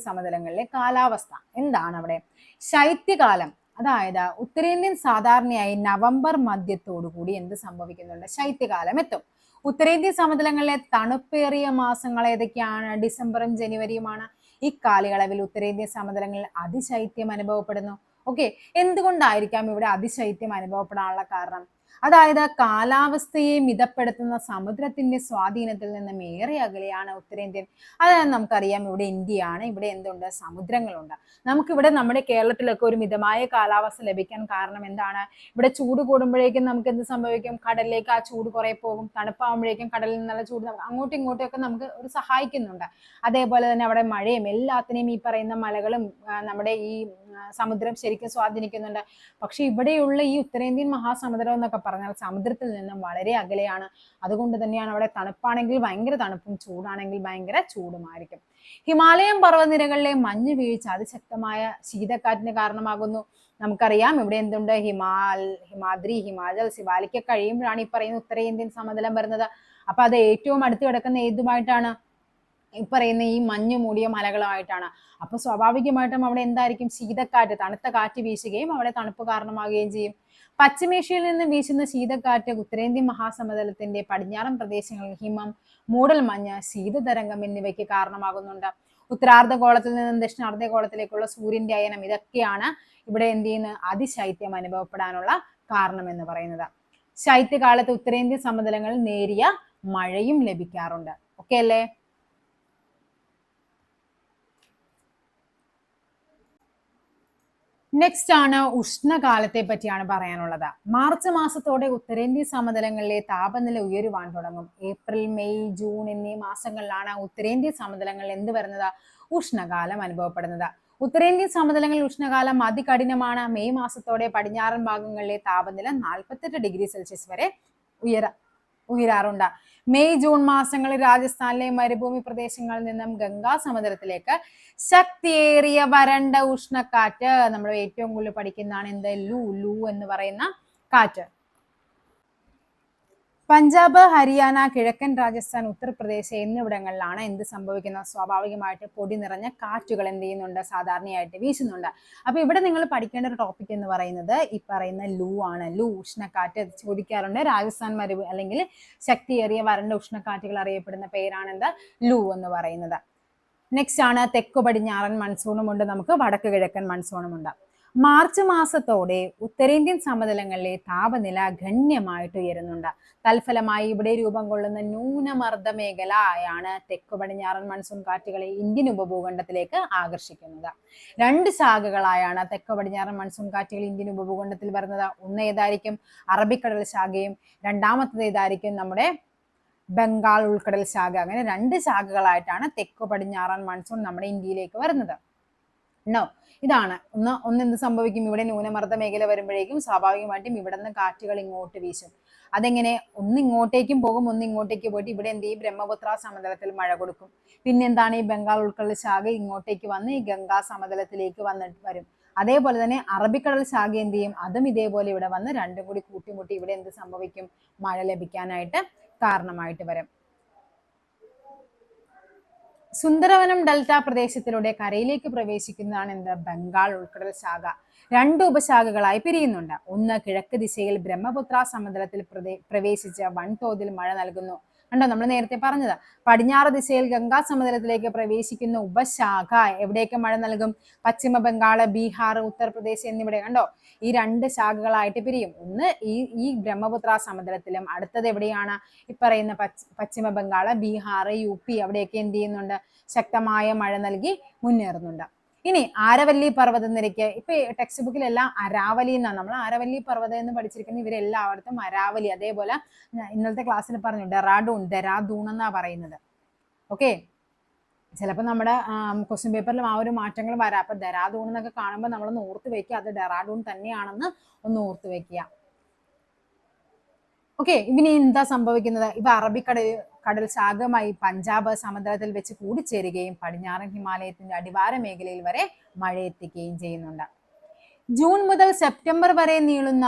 സമതലങ്ങളിലെ കാലാവസ്ഥ. എന്താണ് അവിടെ? ശൈത്യകാലം, അതായത് ഉത്തരേന്ത്യൻ സാധാരണയായി നവംബർ മധ്യത്തോടു കൂടി എന്ത് സംഭവിക്കുന്നുണ്ട്? ശൈത്യകാലം എത്തും. ഉത്തരേന്ത്യൻ സമതലങ്ങളിലെ തണുപ്പേറിയ മാസങ്ങൾ ഏതൊക്കെയാണ്? ഡിസംബറും ജനുവരിയുമാണ്. ഈ കാലയളവിൽ ഉത്തരേന്ത്യൻ സമതലങ്ങളിൽ അതിശൈത്യം അനുഭവപ്പെടുന്നു. ഓക്കെ, എന്തുകൊണ്ടായിരിക്കാം ഇവിടെ അതിശൈത്യം അനുഭവപ്പെടാനുള്ള കാരണം? അതായത് കാലാവസ്ഥയെ മിതപ്പെടുത്തുന്ന സമുദ്രത്തിന്റെ സ്വാധീനത്തിൽ നിന്നും ഏറെ അകലെയാണ് ഉത്തരേന്ത്യൻ. അതായത് നമുക്കറിയാം ഇവിടെ ഇന്ത്യയാണ്, ഇവിടെ എന്തുണ്ട്? സമുദ്രങ്ങളുണ്ട്. നമുക്കിവിടെ നമ്മുടെ കേരളത്തിലൊക്കെ ഒരു മിതമായ കാലാവസ്ഥ ലഭിക്കാൻ കാരണം എന്താണ്? ഇവിടെ ചൂട് കൂടുമ്പോഴേക്കും നമുക്ക് എന്ത് സംഭവിക്കും? കടലിലേക്ക് ആ ചൂട് കുറെ പോകും. തണുപ്പാകുമ്പോഴേക്കും കടലിൽ നിന്നുള്ള ചൂട് അങ്ങോട്ടും ഇങ്ങോട്ടും ഒക്കെ നമുക്ക് ഒരു സഹായിക്കുന്നുണ്ട്. അതേപോലെ തന്നെ അവിടെ മഴയും എല്ലാത്തിനെയും ഈ പറയുന്ന മലകളും നമ്മുടെ ഈ സമുദ്രം ശരിക്കും സ്വാധീനിക്കുന്നുണ്ട്. പക്ഷെ ഇവിടെയുള്ള ഈ ഉത്തരേന്ത്യൻ മഹാസമുദ്രം എന്നൊക്കെ പറഞ്ഞാൽ സമുദ്രത്തിൽ നിന്നും വളരെ അകലെയാണ്. അതുകൊണ്ട് തന്നെയാണ് അവിടെ തണുപ്പാണെങ്കിൽ ഭയങ്കര തണുപ്പും ചൂടാണെങ്കിൽ ഭയങ്കര ചൂടുമായിരിക്കും. ഹിമാലയൻ പർവ്വതനിരകളിലെ മഞ്ഞ് വീഴ്ച അതിശക്തമായ ശീതക്കാറ്റിന് കാരണമാകുന്നു. നമുക്കറിയാം ഇവിടെ എന്തുണ്ട്? ഹിമാദ്രി, ഹിമാചൽ, സിവാലിക്ക് കഴിയുമ്പോഴാണ് ഈ പറയുന്ന ഉത്തരേന്ത്യൻ സമതലം വരുന്നത്. അപ്പൊ അത് ഏറ്റവും അടുത്ത് കിടക്കുന്ന ഏതുമായിട്ടാണ്? ഈ പറയുന്ന ഈ മഞ്ഞ് മൂടിയ മലകളുമായിട്ടാണ്. അപ്പൊ സ്വാഭാവികമായിട്ടും അവിടെ എന്തായിരിക്കും? ശീതക്കാറ്റ്, തണുത്ത കാറ്റ് വീശുകയും അവിടെ തണുപ്പ് കാരണമാകുകയും ചെയ്യും. പശ്ചിമേഷ്യയിൽ നിന്ന് വീശുന്ന ശീതക്കാറ്റ് ഉത്തരേന്ത്യൻ മഹാസമതലത്തിന്റെ പടിഞ്ഞാറൻ പ്രദേശങ്ങളിൽ ഹിമം, മൂടൽ മഞ്ഞ്, ശീതതരംഗം എന്നിവയ്ക്ക് കാരണമാകുന്നുണ്ട്. ഉത്തരാർദ്ധഗോളത്തിൽ നിന്നും ദക്ഷിണാർദ്ധഗോളത്തിലേക്കുള്ള സൂര്യന്റെ അയനം, ഇതൊക്കെയാണ് ഇവിടെ എന്ത് ചെയ്യുന്ന അതിശൈത്യം അനുഭവപ്പെടാനുള്ള കാരണം എന്ന് പറയുന്നത്. ശൈത്യകാലത്ത് ഉത്തരേന്ത്യൻ സമതലങ്ങളിൽ നേരിയ മഴയും ലഭിക്കാറുണ്ട്. ഓക്കെ അല്ലേ? നെക്സ്റ്റ് ആണ് ഉഷ്ണകാലത്തെ പറ്റിയാണ് പറയാനുള്ളത്. മാർച്ച് മാസത്തോടെ ഉത്തരേന്ത്യൻ സമതലങ്ങളിലെ താപനില ഉയരുവാൻ തുടങ്ങും. ഏപ്രിൽ, മെയ്, ജൂൺ എന്നീ മാസങ്ങളിലാണ് ഉത്തരേന്ത്യൻ സമതലങ്ങളിൽ എന്ത് വരുന്നത്? ഉഷ്ണകാലം അനുഭവപ്പെടുന്നത്. ഉത്തരേന്ത്യൻ സമതലങ്ങളിൽ ഉഷ്ണകാലം അതികഠിനമാണ്. മെയ് മാസത്തോടെ പടിഞ്ഞാറൻ ഭാഗങ്ങളിലെ താപനില 48°C വരെ ഉയരാറുണ്ട്. മെയ്, ജൂൺ മാസങ്ങളിൽ രാജസ്ഥാനിലെ മരുഭൂമി പ്രദേശങ്ങളിൽ നിന്നും ഗംഗാ സമതലത്തിലേക്ക് ശക്തിയേറിയ വരണ്ട ഉഷ്ണക്കാറ്റ്, നമ്മൾ ഏറ്റവും കൂടുതൽ പഠിക്കുന്നതാണ് എന്ത്? ലൂ എന്ന് പറയുന്ന കാറ്റ്. പഞ്ചാബ്, ഹരിയാന, കിഴക്കൻ രാജസ്ഥാൻ, ഉത്തർപ്രദേശ് എന്നിവിടങ്ങളിലാണ് എന്ത് സംഭവിക്കുന്നത്? സ്വാഭാവികമായിട്ട് പൊടി നിറഞ്ഞ കാറ്റുകൾ എന്ത് ചെയ്യുന്നുണ്ട്? സാധാരണയായിട്ട് വീശുന്നുണ്ട്. അപ്പൊ ഇവിടെ നിങ്ങൾ പഠിക്കേണ്ട ഒരു ടോപ്പിക് എന്ന് പറയുന്നത് ഈ പറയുന്ന ലൂ ആണ്. ലൂ, ഉഷ്ണക്കാറ്റ് ചോദിക്കാറുണ്ട്. രാജസ്ഥാൻ മരുഭൂമി അല്ലെങ്കിൽ ശക്തിയേറിയ വരണ്ട ഉഷ്ണക്കാറ്റുകൾ അറിയപ്പെടുന്ന പേരാണെന്ത്? ലൂ എന്ന് പറയുന്നത്. നെക്സ്റ്റ് ആണ് തെക്കു പടിഞ്ഞാറൻ മൺസൂണും ഉണ്ട്, നമുക്ക് വടക്ക് കിഴക്കൻ മൺസൂണും ഉണ്ട്. മാർച്ച് മാസത്തോടെ ഉത്തരേന്ത്യൻ സമതലങ്ങളിലെ താപനില ഗണ്യമായിട്ട് ഉയരുന്നുണ്ട്. തൽഫലമായി ഇവിടെ രൂപം കൊള്ളുന്ന ന്യൂനമർദ്ദ മേഖലയാണ് തെക്കു പടിഞ്ഞാറൻ മൺസൂൺ കാറ്റുകളെ ഇന്ത്യൻ ഉപഭൂഖണ്ഡത്തിലേക്ക് ആകർഷിക്കുന്നത്. രണ്ട് ശാഖകളായാണ് തെക്കു പടിഞ്ഞാറൻ മൺസൂൺ കാറ്റുകൾ ഇന്ത്യൻ ഉപഭൂഖണ്ഡത്തിൽ വരുന്നത്. ഒന്ന് ഏതായിരിക്കും? അറബിക്കടൽ ശാഖയും രണ്ടാമത്തത് ഏതായിരിക്കും? നമ്മുടെ ബംഗാൾ ഉൾക്കടൽ ശാഖ. അങ്ങനെ രണ്ട് ശാഖകളായിട്ടാണ് തെക്കു പടിഞ്ഞാറൻ മൺസൂൺ നമ്മുടെ ഇന്ത്യയിലേക്ക് വരുന്നത്. ഇതാണ് ഒന്ന് എന്ത് സംഭവിക്കും? ഇവിടെ ന്യൂനമർദ്ദ മേഖല വരുമ്പോഴേക്കും സ്വാഭാവികമായിട്ടും ഇവിടെ നിന്ന് കാറ്റുകൾ ഇങ്ങോട്ട് വീശും. അതെങ്ങനെ? ഒന്ന് ഇങ്ങോട്ടേക്കും പോകും, ഒന്ന് ഇങ്ങോട്ടേക്ക് പോയിട്ട് ഇവിടെ എന്ത് ചെയ്യും? ബ്രഹ്മപുത്ര സമതലത്തിൽ മഴ കൊടുക്കും. പിന്നെ എന്താണ്? ഈ ബംഗാൾ ഉൾക്കടൽ ശാഖ ഇങ്ങോട്ടേക്ക് വന്ന് ഈ ഗംഗാ സമതലത്തിലേക്ക് വരും. അതേപോലെ തന്നെ അറബിക്കടൽ ശാഖ എന്ത് ചെയ്യും? അതും ഇതേപോലെ ഇവിടെ വന്ന് രണ്ടും കൂടി കൂട്ടിമുട്ടി ഇവിടെ എന്ത് സംഭവിക്കും? മഴ ലഭിക്കാനായിട്ട് കാരണമായിട്ട് വരും. സുന്ദരവനം ഡെൽറ്റ പ്രദേശത്തിലൂടെ കരയിലേക്ക് പ്രവേശിക്കുന്നതാണ് എന്ത്? ബംഗാൾ ഉൾക്കടൽ ശാഖ. രണ്ട് ഉപശാഖകളായി പിരിയുന്നുണ്ട്. ഒന്ന് കിഴക്ക് ദിശയിൽ ബ്രഹ്മപുത്ര സമതലത്തിൽ പ്രവേശിച്ച് വൻതോതിൽ മഴ നൽകുന്നു. കണ്ടോ, നമ്മൾ നേരത്തെ പറഞ്ഞത്. പടിഞ്ഞാറ് ദിശയിൽ ഗംഗാ സമതലത്തിലേക്ക് പ്രവേശിക്കുന്ന ഉപശാഖ എവിടേക്ക് മഴ നൽകും? പശ്ചിമ ബംഗാള്, ബീഹാർ, ഉത്തർപ്രദേശ് എന്നിവിടെ. കണ്ടോ, ഈ രണ്ട് ശാഖകളായിട്ട് പിരിയും. ഒന്ന് ഈ ബ്രഹ്മപുത്ര സമതലത്തിലും, അടുത്തത് എവിടെയാണ്? ഈ പറയുന്ന പശ്ചിമ ബംഗാള്, ബീഹാർ, UP അവിടെയൊക്കെ എന്ത് ചെയ്യുന്നുണ്ട്? ശക്തമായ മഴ നൽകി മുന്നേറുന്നുണ്ട്. ഇനി ആരവല്ലി പർവ്വതനിരയ്ക്ക്, ഇപ്പൊ ടെക്സ്റ്റ് ബുക്കിലെല്ലാം അരാവലി എന്നാണ്. നമ്മൾ ആരവല്ലി പർവ്വതം എന്ന് പഠിച്ചിരിക്കുന്ന ഇവരെല്ലായിടത്തും അരാവലി. അതേപോലെ ഇന്നലത്തെ ക്ലാസ്സിൽ പറഞ്ഞു ദെറാദൂൺ എന്നാ പറയുന്നത്. ഓക്കെ, ചിലപ്പോൾ നമ്മുടെ ക്വസ്റ്റ്യൻ പേപ്പറിലും ആ ഒരു മാറ്റങ്ങൾ വരാം. അപ്പൊ ദെറാദൂൺ എന്നൊക്കെ കാണുമ്പോൾ നമ്മളൊന്ന് ഓർത്ത് വെക്കുക, അത് ഡെറാഡൂൺ തന്നെയാണെന്ന് ഒന്ന് ഓർത്ത് വെക്കുക. ഓക്കെ, ഇനി എന്താ സംഭവിക്കുന്നത്? ഇവ കടൽ ശാഖമായി പഞ്ചാബ് സമതലത്തിൽ വെച്ച് കൂടിച്ചേരുകയും പടിഞ്ഞാറൻ ഹിമാലയത്തിന്റെ അടിവാര മേഖലയിൽ വരെ മഴ എത്തിക്കുകയും ചെയ്യുന്നുണ്ട്. ജൂൺ മുതൽ സെപ്റ്റംബർ വരെ നീളുന്ന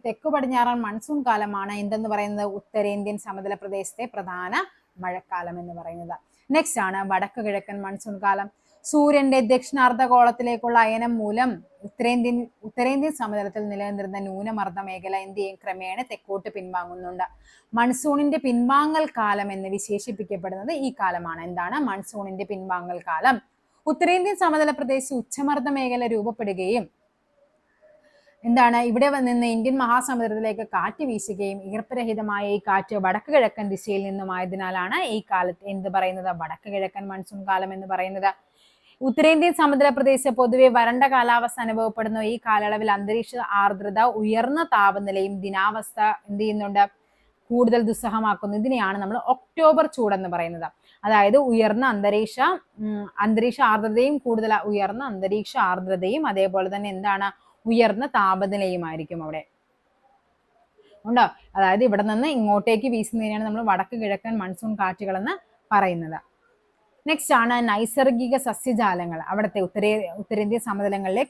തെക്കു പടിഞ്ഞാറൻ മൺസൂൺ കാലമാണ് എന്തെന്ന് പറയുന്നത്? ഉത്തരേന്ത്യൻ സമതല പ്രദേശത്തെ പ്രധാന മഴക്കാലം എന്ന് പറയുന്നത്. നെക്സ്റ്റ് ആണ് വടക്ക് കിഴക്കൻ മൺസൂൺ കാലം. സൂര്യന്റെ ദക്ഷിണാർദ്ധഗോളത്തിലേക്കുള്ള അയനം മൂലം ഉത്തരേന്ത്യൻ സമതലത്തിൽ നിലനിന്നിരുന്ന ന്യൂനമർദ്ദ മേഖല എന്ത് ചെയ്യും? ക്രമേണ തെക്കോട്ട് പിൻവാങ്ങുന്നുണ്ട്. മൺസൂണിന്റെ പിൻവാങ്ങൽ കാലം എന്ന് വിശേഷിപ്പിക്കപ്പെടുന്നത് ഈ കാലമാണ്. എന്താണ് മൺസൂണിന്റെ പിൻവാങ്ങൽ കാലം? ഉത്തരേന്ത്യൻ സമതല പ്രദേശത്ത് ഉച്ചമർദ്ദ മേഖല രൂപപ്പെടുകയും എന്താണ് ഇവിടെ നിന്ന് ഇന്ത്യൻ മഹാസമുദ്രത്തിലേക്ക് കാറ്റ് വീശുകയും ഈർപ്പരഹിതമായ ഈ കാറ്റ് വടക്ക് കിഴക്കൻ ദിശയിൽ നിന്നുമായതിനാലാണ് ഈ കാലത്ത് എന്ത് പറയുന്നത്? വടക്ക് കിഴക്കൻ മൺസൂൺ കാലം എന്ന് പറയുന്നത്. ഉത്തരേന്ത്യൻ സമുദ്ര പ്രദേശത്ത് പൊതുവെ വരണ്ട കാലാവസ്ഥ അനുഭവപ്പെടുന്ന ഈ കാലയളവിൽ അന്തരീക്ഷ ആർദ്രത, ഉയർന്ന താപനിലയും ദിനാവസ്ഥ എന്ത് ചെയ്യുന്നുണ്ട്? കൂടുതൽ ദുസ്സഹമാക്കുന്നു. ഇതിനെയാണ് നമ്മൾ ഒക്ടോബർ ചൂടെന്ന് പറയുന്നത്. അതായത് ഉയർന്ന അന്തരീക്ഷ ആർദ്രതയും ഉയർന്ന അന്തരീക്ഷ ആർദ്രതയും അതേപോലെ തന്നെ എന്താണ്? ഉയർന്ന താപനിലയുമായിരിക്കും അവിടെ ഉണ്ടോ. അതായത് ഇവിടെ നിന്ന് ഇങ്ങോട്ടേക്ക് വീശുന്നതിനാണ് നമ്മൾ വടക്ക് കിഴക്കൻ മൺസൂൺ കാറ്റുകൾ എന്ന് പറയുന്നത്. നെക്സ്റ്റ് ആണ് നൈസർഗിക സസ്യജാലങ്ങൾ. അവിടുത്തെ ഉത്തരേന്ത്യൻ സമതലങ്ങളിലെ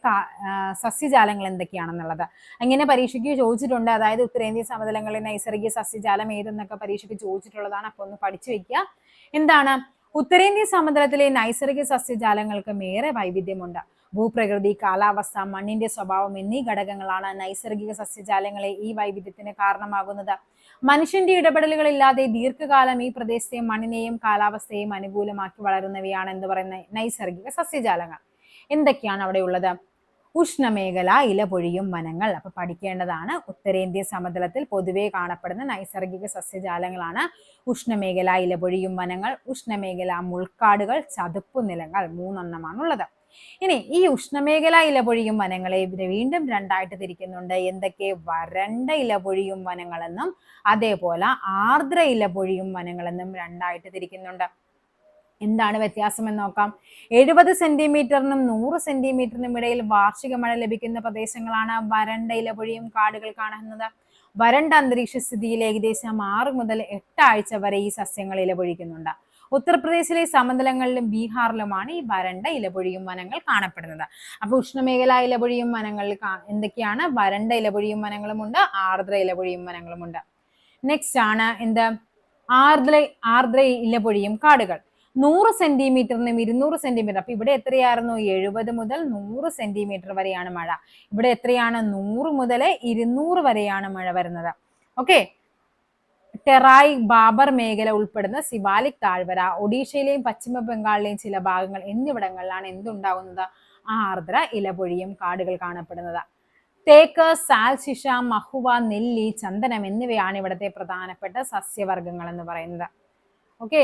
സസ്യജാലങ്ങൾ എന്തൊക്കെയാണെന്നുള്ളത് അങ്ങനെ പരീക്ഷയ്ക്ക് ചോദിച്ചിട്ടുണ്ട്. അതായത് ഉത്തരേന്ത്യൻ സമതലങ്ങളിലെ നൈസർഗിക സസ്യജാലം ഏതെന്നൊക്കെ പരീക്ഷയ്ക്ക് ചോദിച്ചിട്ടുള്ളതാണ്. അപ്പൊ ഒന്ന് പഠിച്ചു വെക്കുക. എന്താണ്? ഉത്തരേന്ത്യൻ സമതലത്തിലെ നൈസർഗിക സസ്യജാലങ്ങൾക്ക് ഏറെ വൈവിധ്യമുണ്ട്. ഭൂപ്രകൃതി, കാലാവസ്ഥ, മണ്ണിന്റെ സ്വഭാവം എന്നീ ഘടകങ്ങളാണ് നൈസർഗിക സസ്യജാലങ്ങളെ ഈ വൈവിധ്യത്തിന് കാരണമാകുന്നത്. മനുഷ്യന്റെ ഇടപെടലുകളില്ലാതെ ദീർഘകാലം ഈ പ്രദേശത്തെയും മണ്ണിനെയും കാലാവസ്ഥയെയും അനുകൂലമാക്കി വളരുന്നവയാണ് എന്ത് പറയുന്നത്? നൈസർഗിക സസ്യജാലങ്ങൾ. എന്തൊക്കെയാണ് അവിടെ ഉള്ളത്? ഉഷ്ണമേഖല ഇലപൊഴിയും വനങ്ങൾ. അപ്പൊ പഠിക്കേണ്ടതാണ്. ഉത്തരേന്ത്യൻ സമതലത്തിൽ പൊതുവെ കാണപ്പെടുന്ന നൈസർഗിക സസ്യജാലങ്ങളാണ് ഉഷ്ണമേഖല ഇലപൊഴിയും വനങ്ങൾ, ഉഷ്ണമേഖല മുൾക്കാടുകൾ, ചതുപ്പു നിലങ്ങൾ. 3 എണ്ണമാണുള്ളത്. ഇനി ഈ ഉഷ്ണമേഖല ഇലപൊഴിയും വനങ്ങളെ വീണ്ടും രണ്ടായിട്ട് തിരിക്കുന്നുണ്ട്. എന്തൊക്കെ? വരണ്ട ഇലപൊഴിയും വനങ്ങളെന്നും അതേപോലെ ആർദ്ര ഇലപൊഴിയും വനങ്ങളെന്നും രണ്ടായിട്ട് തിരിക്കുന്നുണ്ട്. എന്താണ് വ്യത്യാസം എന്ന് നോക്കാം. 70 സെന്റിമീറ്ററിനും 100 സെന്റിമീറ്ററിനും ഇടയിൽ വാർഷിക മഴ ലഭിക്കുന്ന പ്രദേശങ്ങളാണ് വരണ്ട ഇലപൊഴിയും കാടുകൾ കാണുന്നത്. വരണ്ട അന്തരീക്ഷ സ്ഥിതിയിൽ ഏകദേശം 6 മുതൽ 8 ആഴ്ച വരെ ഈ സസ്യങ്ങൾ ഇലപൊഴിക്കുന്നുണ്ട്. ഉത്തർപ്രദേശിലെ സമതലങ്ങളിലും ബീഹാറിലുമാണ് ഈ വരണ്ട ഇലപൊഴിയും വനങ്ങൾ കാണപ്പെടുന്നത്. അപ്പൊ ഉഷ്ണമേഖല ഇലപൊഴിയും വനങ്ങളിൽ എന്തൊക്കെയാണ്? വരണ്ട ഇലപൊഴിയും വനങ്ങളുമുണ്ട്, ആർദ്ര ഇലപൊഴിയും വനങ്ങളുമുണ്ട്. നെക്സ്റ്റ് ആണ് എന്ത്? ആർദ്ര ഇലപൊഴിയും കാടുകൾ. 100 സെന്റിമീറ്ററിനും 200 സെന്റിമീറ്റർ. അപ്പൊ ഇവിടെ എത്രയായിരുന്നു? 70 മുതൽ 100 സെന്റിമീറ്റർ വരെയാണ് മഴ. ഇവിടെ എത്രയാണ്? 100 മുതൽ 200 വരെയാണ് മഴ വരുന്നത്. ഓക്കെ. ടെറായ് ബാബർ മേഖല ഉൾപ്പെടുന്ന സിവാലിക് താഴ്വര, ഒഡീഷയിലെയും പശ്ചിമ ബംഗാളിലെയും ചില ഭാഗങ്ങൾ എന്നിവിടങ്ങളിലാണ് എന്തുണ്ടാകുന്നത്? ആർദ്ര ഇലപൊഴിയും കാടുകൾ കാണപ്പെടുന്നത്. തേക്ക്, സാൽശിഷ, മഹുവ, നെല്ലി, ചന്ദനം എന്നിവയാണ് ഇവിടുത്തെ പ്രധാനപ്പെട്ട സസ്യവർഗങ്ങൾ എന്ന് പറയുന്നത്. ഓക്കെ.